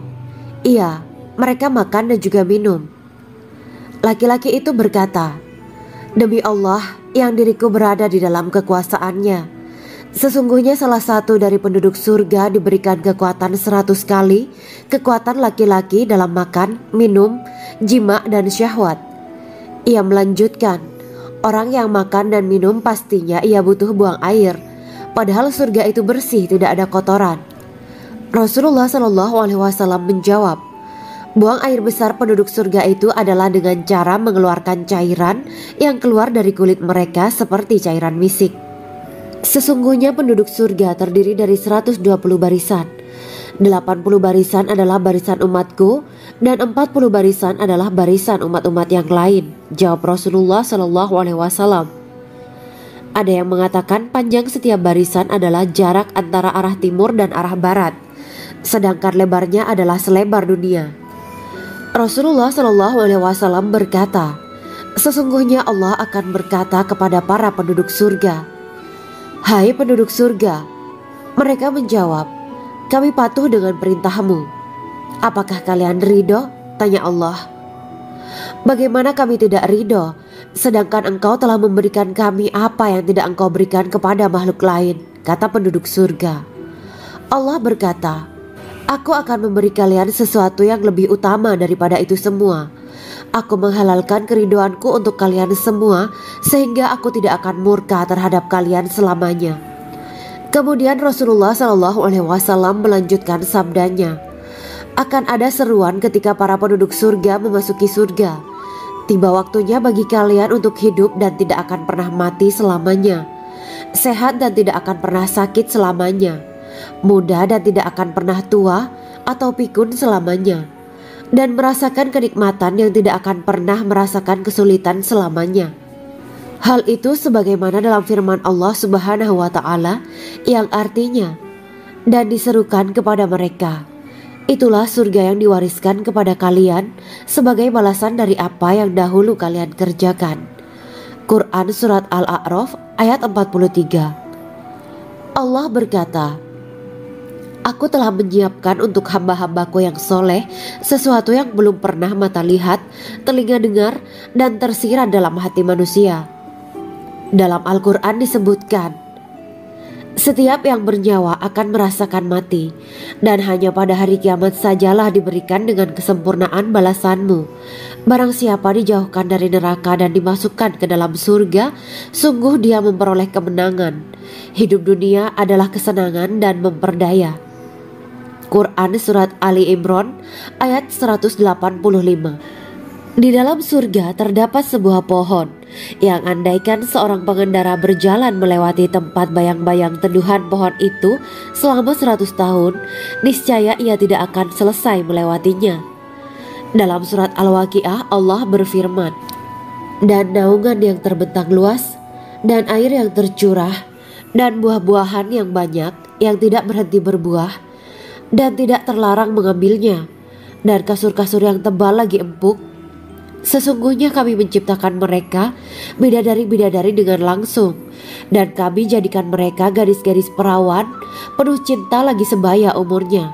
"Iya, mereka makan dan juga minum." Laki-laki itu berkata, "Demi Allah yang diriku berada di dalam kekuasaannya, sesungguhnya salah satu dari penduduk surga diberikan kekuatan 100 kali kekuatan laki-laki dalam makan, minum, jima, dan syahwat." Ia melanjutkan, "Orang yang makan dan minum pastinya ia butuh buang air, padahal surga itu bersih, tidak ada kotoran." Rasulullah SAW menjawab, "Buang air besar penduduk surga itu adalah dengan cara mengeluarkan cairan yang keluar dari kulit mereka seperti cairan misik." Sesungguhnya penduduk surga terdiri dari 120 barisan. 80 barisan adalah barisan umatku dan 40 barisan adalah barisan umat-umat yang lain, jawab Rasulullah SAW. Ada yang mengatakan panjang setiap barisan adalah jarak antara arah timur dan arah barat, sedangkan lebarnya adalah selebar dunia. Rasulullah SAW berkata, Sesungguhnya Allah akan berkata kepada para penduduk surga, "Hai penduduk surga." Mereka menjawab, "Kami patuh dengan perintahmu." "Apakah kalian ridho?" tanya Allah. "Bagaimana kami tidak ridho, sedangkan engkau telah memberikan kami apa yang tidak engkau berikan kepada makhluk lain," kata penduduk surga. Allah berkata, "Aku akan memberi kalian sesuatu yang lebih utama daripada itu semua. Aku menghalalkan keridoanku untuk kalian semua, sehingga aku tidak akan murka terhadap kalian selamanya." Kemudian Rasulullah SAW melanjutkan sabdanya, "Akan ada seruan ketika para penduduk surga memasuki surga. Tiba waktunya bagi kalian untuk hidup dan tidak akan pernah mati selamanya, sehat dan tidak akan pernah sakit selamanya, muda dan tidak akan pernah tua atau pikun selamanya, dan merasakan kenikmatan yang tidak akan pernah merasakan kesulitan selamanya." Hal itu sebagaimana dalam firman Allah Subhanahu wa Ta'ala yang artinya, "Dan diserukan kepada mereka, itulah surga yang diwariskan kepada kalian sebagai balasan dari apa yang dahulu kalian kerjakan." Quran Surat Al-A'raf ayat 43. Allah berkata, "Aku telah menyiapkan untuk hamba-hambaku yang soleh sesuatu yang belum pernah mata lihat, telinga dengar, dan tersirat dalam hati manusia." Dalam Al-Quran disebutkan, "Setiap yang bernyawa akan merasakan mati, dan hanya pada hari kiamat sajalah diberikan dengan kesempurnaan balasanmu. Barang siapa dijauhkan dari neraka dan dimasukkan ke dalam surga, sungguh dia memperoleh kemenangan. Hidup dunia adalah kesenangan dan memperdaya." Quran Surat Ali Imran ayat 185. Di dalam surga terdapat sebuah pohon yang andaikan seorang pengendara berjalan melewati tempat bayang-bayang teduhan pohon itu selama 100 tahun, niscaya ia tidak akan selesai melewatinya. Dalam surat Al-Waqiah Allah berfirman, "Dan naungan yang terbentang luas, dan air yang tercurah, dan buah-buahan yang banyak yang tidak berhenti berbuah, dan tidak terlarang mengambilnya, dan kasur-kasur yang tebal lagi empuk. Sesungguhnya kami menciptakan mereka bidadari-bidadari dengan langsung, dan kami jadikan mereka gadis-gadis perawan penuh cinta lagi sebaya umurnya."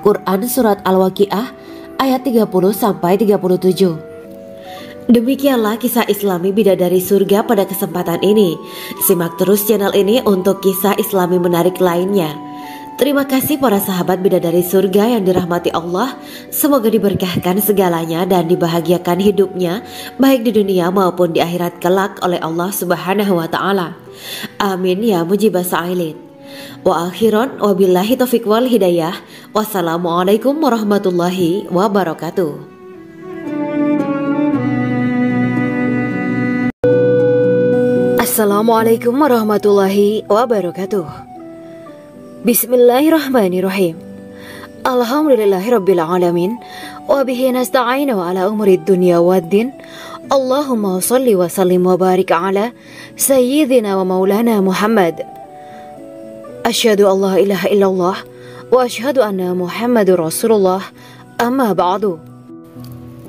Quran Surat Al-Waqiah ayat 30-37. Demikianlah kisah Islami bidadari surga pada kesempatan ini. Simak terus channel ini untuk kisah Islami menarik lainnya. Terima kasih para sahabat bidadari surga yang dirahmati Allah. Semoga diberkahkan segalanya dan dibahagiakan hidupnya, baik di dunia maupun di akhirat kelak oleh Allah Subhanahu wa Ta'ala. Amin ya mujibah sa'ilin. Wa akhiran wabillahi taufiq wal hidayah. Wassalamualaikum warahmatullahi wabarakatuh. Assalamualaikum warahmatullahi wabarakatuh. Bismillahirrahmanirrahim. Alhamdulillahirabbil alamin wa bihi nasta'inu ala umuri dunya waddin. Allahumma shalli wa sallim wa barik ala sayyidina wa maulana Muhammad. Asyhadu an la ilaha illallah wa asyhadu anna Muhammadur Rasulullah. Amma ba'du.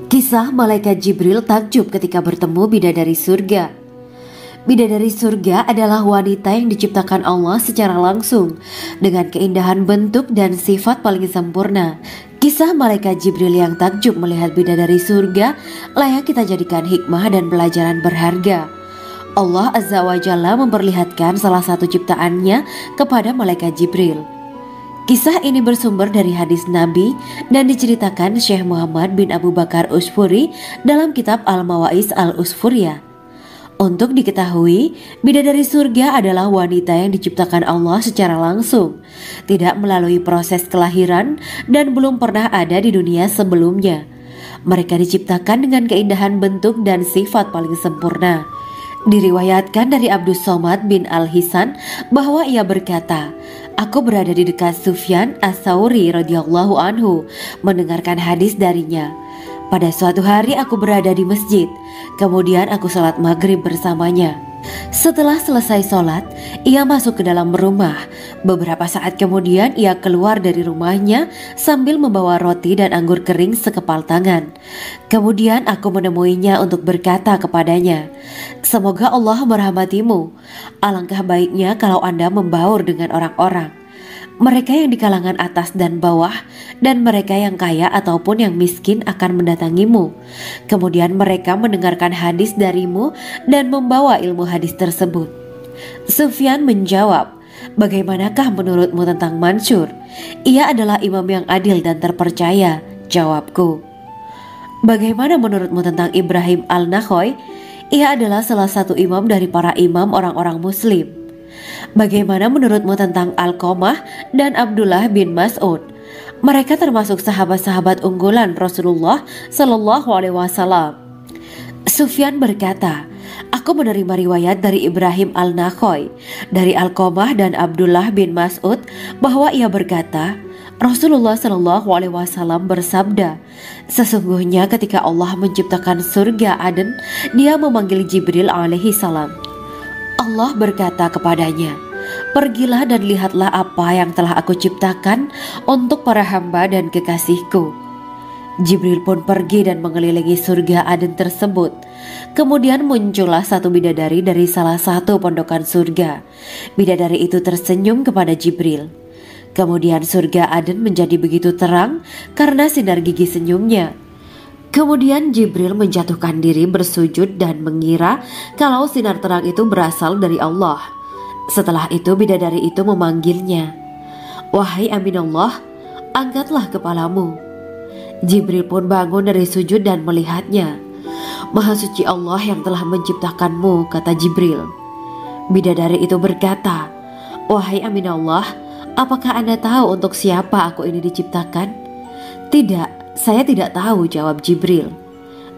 Kisah malaikat Jibril takjub ketika bertemu bidadari surga. Bidadari surga adalah wanita yang diciptakan Allah secara langsung dengan keindahan bentuk dan sifat paling sempurna. Kisah malaikat Jibril yang takjub melihat bidadari surga layak kita jadikan hikmah dan pelajaran berharga. Allah Azza wa Jalla memperlihatkan salah satu ciptaannya kepada malaikat Jibril. Kisah ini bersumber dari hadis Nabi dan diceritakan Syekh Muhammad bin Abu Bakar Usfuri dalam kitab Al-Mawaiz Al-Usfuriyah. Untuk diketahui, bidadari surga adalah wanita yang diciptakan Allah secara langsung, tidak melalui proses kelahiran dan belum pernah ada di dunia sebelumnya. Mereka diciptakan dengan keindahan bentuk dan sifat paling sempurna. Diriwayatkan dari Abdus Somad bin Al-Hisan bahwa ia berkata, "Aku berada di dekat Sufyan As-Sauri radhiyallahu anhu mendengarkan hadis darinya. Pada suatu hari aku berada di masjid, kemudian aku sholat maghrib bersamanya. Setelah selesai sholat, ia masuk ke dalam rumah. Beberapa saat kemudian ia keluar dari rumahnya sambil membawa roti dan anggur kering sekepal tangan. Kemudian aku menemuinya untuk berkata kepadanya, "Semoga Allah merahmatimu. Alangkah baiknya kalau Anda membaur dengan orang-orang. Mereka yang di kalangan atas dan bawah, dan mereka yang kaya ataupun yang miskin akan mendatangimu. Kemudian mereka mendengarkan hadis darimu dan membawa ilmu hadis tersebut." Sufyan menjawab, "Bagaimanakah menurutmu tentang Mansur? Ia adalah imam yang adil dan terpercaya." Jawabku, "Bagaimana menurutmu tentang Ibrahim al-Nakhoy? Ia adalah salah satu imam dari para imam orang-orang muslim." "Bagaimana menurutmu tentang Alqamah dan Abdullah bin Mas'ud? Mereka termasuk sahabat-sahabat unggulan Rasulullah Shallallahu Alaihi Wasallam." Sufyan berkata, "Aku menerima riwayat dari Ibrahim al-Nakhoy, dari Alqamah dan Abdullah bin Mas'ud bahwa ia berkata, Rasulullah Shallallahu Alaihi Wasallam bersabda, sesungguhnya ketika Allah menciptakan surga Aden, Dia memanggil Jibril alaihi salam. Allah berkata kepadanya, pergilah dan lihatlah apa yang telah aku ciptakan untuk para hamba dan kekasihku. Jibril pun pergi dan mengelilingi surga Aden tersebut. Kemudian muncullah satu bidadari dari salah satu pondokan surga. Bidadari itu tersenyum kepada Jibril. Kemudian surga Aden menjadi begitu terang karena sinar gigi senyumnya. Kemudian Jibril menjatuhkan diri bersujud dan mengira kalau sinar terang itu berasal dari Allah. Setelah itu bidadari itu memanggilnya, "Wahai Aminullah, angkatlah kepalamu." Jibril pun bangun dari sujud dan melihatnya. "Maha suci Allah yang telah menciptakanmu," kata Jibril. Bidadari itu berkata, "Wahai Aminullah, apakah Anda tahu untuk siapa aku ini diciptakan?" "Tidak, saya tidak tahu," jawab Jibril.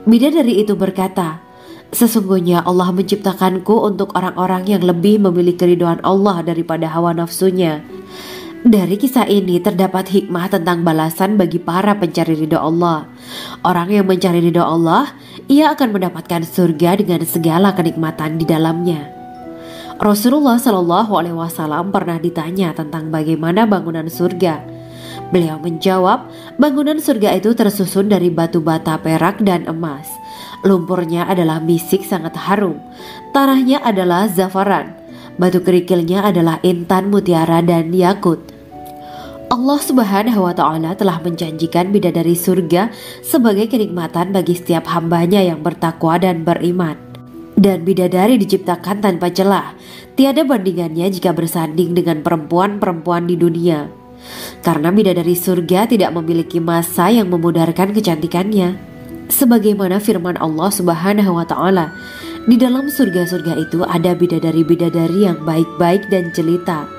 Bidadari itu berkata, "Sesungguhnya Allah menciptakanku untuk orang-orang yang lebih memilih keridhaan Allah daripada hawa nafsunya." Dari kisah ini terdapat hikmah tentang balasan bagi para pencari ridho Allah. Orang yang mencari ridho Allah, ia akan mendapatkan surga dengan segala kenikmatan di dalamnya. Rasulullah Shallallahu Alaihi Wasallam pernah ditanya tentang bagaimana bangunan surga. Beliau menjawab, bangunan surga itu tersusun dari batu bata, perak, dan emas. Lumpurnya adalah misik sangat harum. Tanahnya adalah zafaran. Batu kerikilnya adalah intan, mutiara, dan yakut. Allah Subhanahu wa Ta'ala telah menjanjikan bidadari surga sebagai kenikmatan bagi setiap hambanya yang bertakwa dan beriman. Dan bidadari diciptakan tanpa celah, tiada bandingannya jika bersanding dengan perempuan-perempuan di dunia. Karena bidadari surga tidak memiliki masa yang memudarkan kecantikannya. Sebagaimana firman Allah Subhanahu wa Ta'ala, di dalam surga-surga itu ada bidadari-bidadari yang baik-baik dan jelita.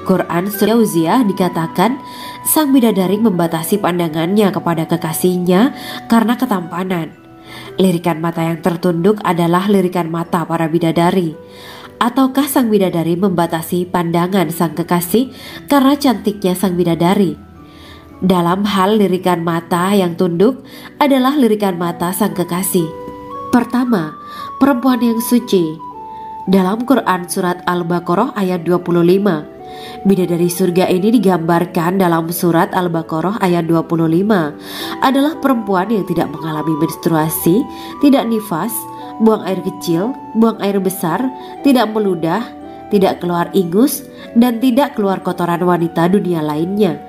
Quran Surah Jauziyah dikatakan, sang bidadari membatasi pandangannya kepada kekasihnya karena ketampanan. Lirikan mata yang tertunduk adalah lirikan mata para bidadari. Ataukah sang bidadari membatasi pandangan sang kekasih karena cantiknya sang bidadari? Dalam hal lirikan mata yang tunduk adalah lirikan mata sang kekasih. Pertama, perempuan yang suci. Dalam Quran Surat Al-Baqarah ayat 25, bidadari surga ini digambarkan dalam Surat Al-Baqarah ayat 25 adalah perempuan yang tidak mengalami menstruasi, tidak nifas, buang air kecil, buang air besar, tidak meludah, tidak keluar ingus, dan tidak keluar kotoran wanita dunia lainnya.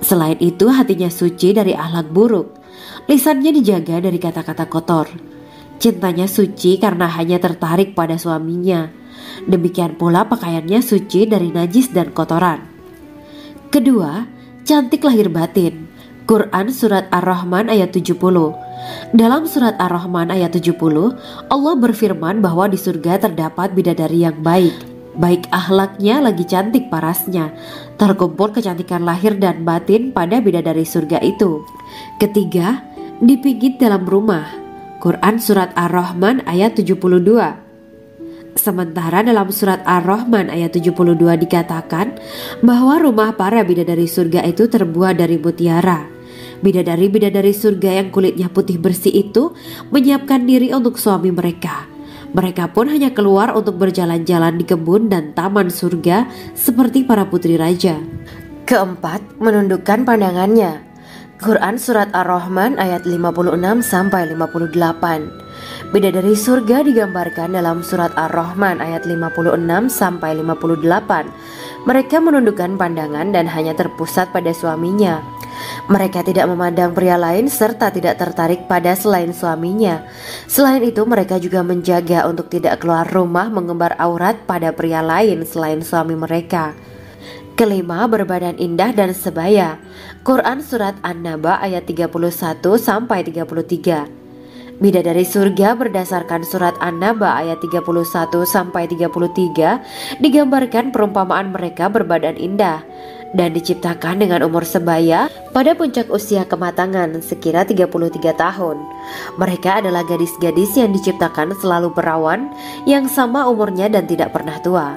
Selain itu hatinya suci dari akhlak buruk, lisannya dijaga dari kata-kata kotor. Cintanya suci karena hanya tertarik pada suaminya. Demikian pula pakaiannya suci dari najis dan kotoran. Kedua, cantik lahir batin. Quran Surat Ar-Rahman ayat 70. Dalam Surat Ar-Rahman ayat 70, Allah berfirman bahwa di surga terdapat bidadari yang baik. Baik akhlaknya lagi cantik parasnya. Terkumpul kecantikan lahir dan batin pada bidadari surga itu. Ketiga, dipijit dalam rumah. Quran Surat Ar-Rahman ayat 72. Sementara dalam Surat Ar-Rahman ayat 72 dikatakan bahwa rumah para bidadari surga itu terbuat dari mutiara. Bidadari-bidadari surga yang kulitnya putih bersih itu menyiapkan diri untuk suami mereka. Mereka pun hanya keluar untuk berjalan-jalan di kebun dan taman surga seperti para putri raja. Keempat, menundukkan pandangannya. Quran Surat Ar-Rahman ayat 56-58. Bidadari surga digambarkan dalam Surat Ar-Rahman ayat 56-58. Mereka menundukkan pandangan dan hanya terpusat pada suaminya. Mereka tidak memandang pria lain serta tidak tertarik pada selain suaminya. Selain itu, mereka juga menjaga untuk tidak keluar rumah mengembar aurat pada pria lain selain suami mereka. Kelima, berbadan indah dan sebaya. Quran Surat An-Naba ayat 31-33. Bidadari surga berdasarkan Surat An-Naba ayat 31-33 digambarkan perumpamaan mereka berbadan indah dan diciptakan dengan umur sebaya pada puncak usia kematangan sekira 33 tahun. Mereka adalah gadis-gadis yang diciptakan selalu perawan, yang sama umurnya dan tidak pernah tua.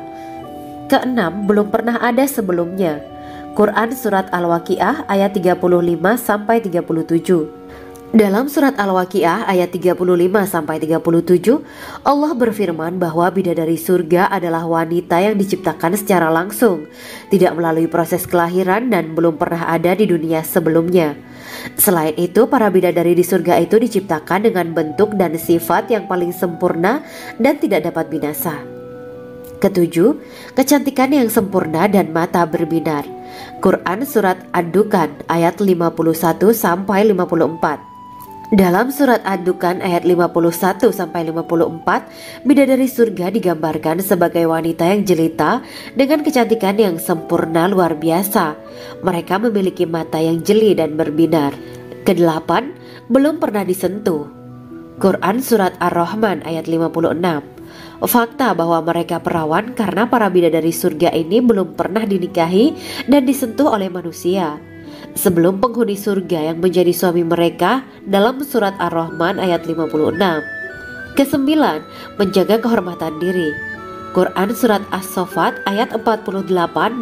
Keenam, belum pernah ada sebelumnya. Quran Surat Al-Waqiah ayat 35-37. Dalam Surat Al-Waqiah ayat 35-37, Allah berfirman bahwa bidadari surga adalah wanita yang diciptakan secara langsung, tidak melalui proses kelahiran dan belum pernah ada di dunia sebelumnya. Selain itu, para bidadari di surga itu diciptakan dengan bentuk dan sifat yang paling sempurna dan tidak dapat binasa. Ketujuh, kecantikan yang sempurna dan mata berbinar. Quran Surat Ad-Dukan ayat 51-54. Dalam Surat Ad-Dukan ayat 51-54, bidadari surga digambarkan sebagai wanita yang jelita dengan kecantikan yang sempurna luar biasa. Mereka memiliki mata yang jeli dan berbinar. Kedelapan, belum pernah disentuh. Quran Surat Ar-Rahman ayat 56. Fakta bahwa mereka perawan karena para bidadari surga ini belum pernah dinikahi dan disentuh oleh manusia sebelum penghuni surga yang menjadi suami mereka dalam Surat Ar-Rahman ayat 56. Kesembilan, menjaga kehormatan diri. Quran Surat As-Saffat ayat 48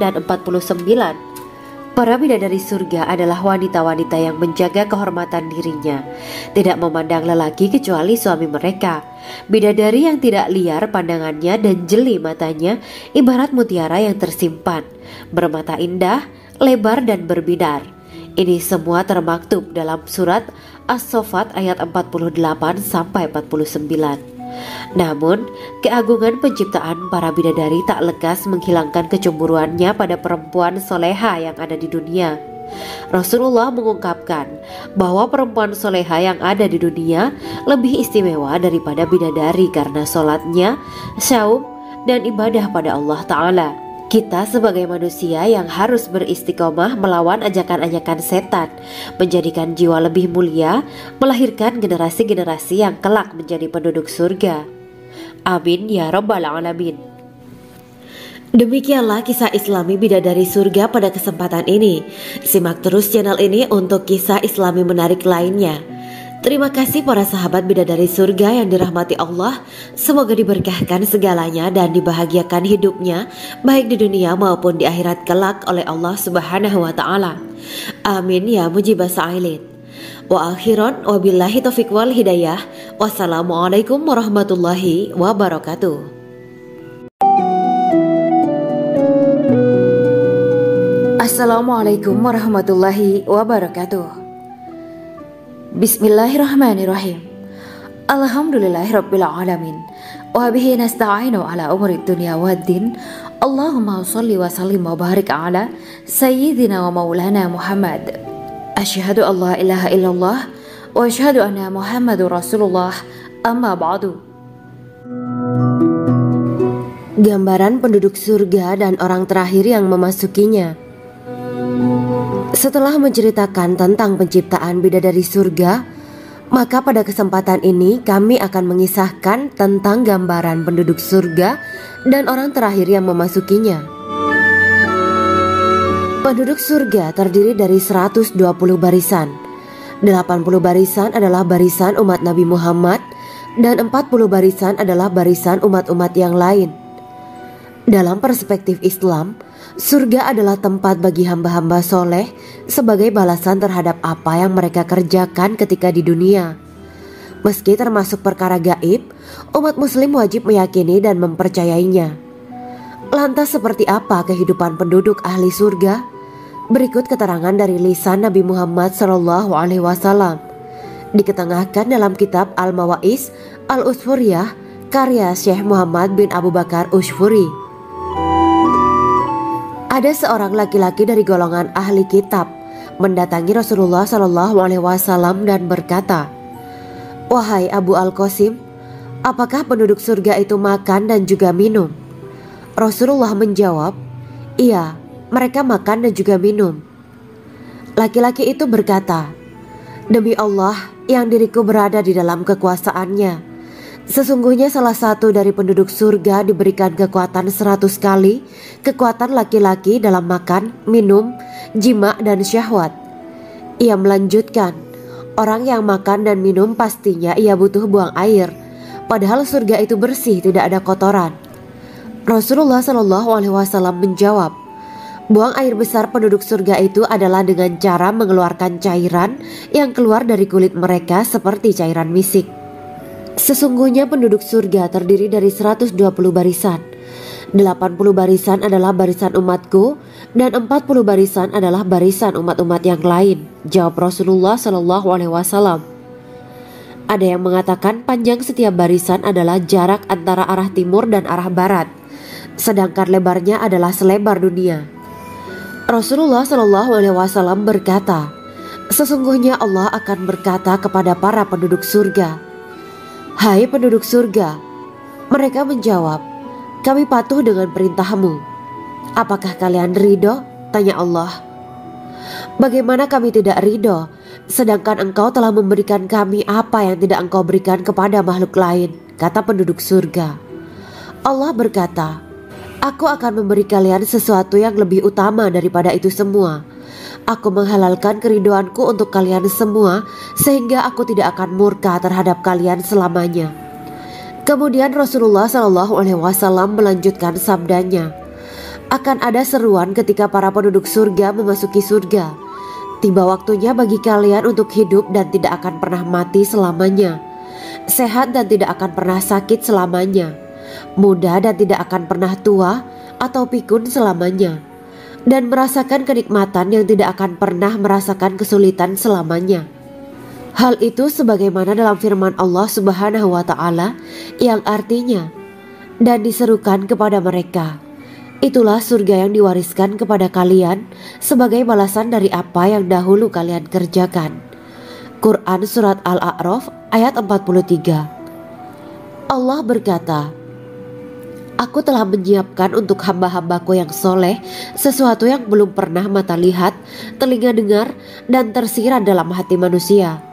dan 49. Para bidadari surga adalah wanita-wanita yang menjaga kehormatan dirinya, tidak memandang lelaki kecuali suami mereka. Bidadari yang tidak liar pandangannya dan jeli matanya ibarat mutiara yang tersimpan, bermata indah, lebar dan berbinar. Ini semua termaktub dalam Surat As-Saffat ayat 48-49. Namun, keagungan penciptaan para bidadari tak lekas menghilangkan kecemburuannya pada perempuan soleha yang ada di dunia. Rasulullah mengungkapkan bahwa perempuan soleha yang ada di dunia lebih istimewa daripada bidadari karena sholatnya, syaum, dan ibadah pada Allah Ta'ala. Kita sebagai manusia yang harus beristiqomah melawan ajakan-ajakan setan, menjadikan jiwa lebih mulia, melahirkan generasi-generasi yang kelak menjadi penduduk surga. Amin ya Rabbal Alamin. Demikianlah kisah Islami bidadari surga pada kesempatan ini. Simak terus channel ini untuk kisah Islami menarik lainnya. Terima kasih para sahabat bidadari surga yang dirahmati Allah. Semoga diberkahkan segalanya dan dibahagiakan hidupnya baik di dunia maupun di akhirat kelak oleh Allah Subhanahu wa Ta'ala. Amin ya mujibah sa'ilin. Wa akhiran wabillahi taufiq wal hidayah. Wassalamualaikum warahmatullahi wabarakatuh. Assalamualaikum warahmatullahi wabarakatuh. Bismillahirrahmanirrahim. Alhamdulillahirabbil alamin. Wa bihi nasta'inu ala umuri dunya waddin. Allahumma shalli wa sallim wa barik ala sayyidina wa maulana Muhammad. Asyhadu an la ilaha illallah wa asyhadu anna Muhammadur Rasulullah. Amma ba'du. Gambaran penduduk surga dan orang terakhir yang memasukinya. Setelah menceritakan tentang penciptaan bidadari surga, maka pada kesempatan ini kami akan mengisahkan tentang gambaran penduduk surga dan orang terakhir yang memasukinya. Penduduk surga terdiri dari 120 barisan. 80 barisan adalah barisan umat Nabi Muhammad dan 40 barisan adalah barisan umat-umat yang lain. Dalam perspektif Islam, surga adalah tempat bagi hamba-hamba soleh sebagai balasan terhadap apa yang mereka kerjakan ketika di dunia. Meski termasuk perkara gaib, umat muslim wajib meyakini dan mempercayainya. Lantas seperti apa kehidupan penduduk ahli surga? Berikut keterangan dari lisan Nabi Muhammad SAW, diketengahkan dalam kitab Al-Mawaiz Al-Usfuriyah karya Syekh Muhammad bin Abu Bakar Ushfuri. Ada seorang laki-laki dari golongan ahli kitab mendatangi Rasulullah SAW dan berkata, "Wahai Abu Al-Qasim, apakah penduduk surga itu makan dan juga minum?" Rasulullah menjawab, "Iya, mereka makan dan juga minum." Laki-laki itu berkata, "Demi Allah yang diriku berada di dalam kekuasaannya, sesungguhnya salah satu dari penduduk surga diberikan kekuatan 100 kali kekuatan laki-laki dalam makan, minum, jima, dan syahwat." Ia melanjutkan, "Orang yang makan dan minum pastinya ia butuh buang air, padahal surga itu bersih, tidak ada kotoran." Rasulullah SAW menjawab, "Buang air besar penduduk surga itu adalah dengan cara mengeluarkan cairan yang keluar dari kulit mereka seperti cairan misik. Sesungguhnya penduduk surga terdiri dari 120 barisan. 80 barisan adalah barisan umatku dan 40 barisan adalah barisan umat-umat yang lain," jawab Rasulullah SAW. Ada yang mengatakan panjang setiap barisan adalah jarak antara arah timur dan arah barat, sedangkan lebarnya adalah selebar dunia. Rasulullah SAW berkata, "Sesungguhnya Allah akan berkata kepada para penduduk surga, 'Hai penduduk surga,' mereka menjawab, 'Kami patuh dengan perintahmu.' 'Apakah kalian ridho?' tanya Allah. 'Bagaimana kami tidak ridho, sedangkan engkau telah memberikan kami apa yang tidak engkau berikan kepada makhluk lain,' kata penduduk surga. Allah berkata, 'Aku akan memberi kalian sesuatu yang lebih utama daripada itu semua. Aku menghalalkan keridoanku untuk kalian semua sehingga aku tidak akan murka terhadap kalian selamanya.'" Kemudian Rasulullah SAW melanjutkan sabdanya, "Akan ada seruan ketika para penduduk surga memasuki surga. Tiba waktunya bagi kalian untuk hidup dan tidak akan pernah mati selamanya, sehat dan tidak akan pernah sakit selamanya, muda dan tidak akan pernah tua atau pikun selamanya, dan merasakan kenikmatan yang tidak akan pernah merasakan kesulitan selamanya." Hal itu sebagaimana dalam firman Allah Subhanahu wa Ta'ala yang artinya, "Dan diserukan kepada mereka, itulah surga yang diwariskan kepada kalian sebagai balasan dari apa yang dahulu kalian kerjakan." Quran Surat Al-A'raf ayat 43. Allah berkata, "Aku telah menyiapkan untuk hamba-hambaku yang soleh sesuatu yang belum pernah mata lihat, telinga dengar, dan tersirat dalam hati manusia.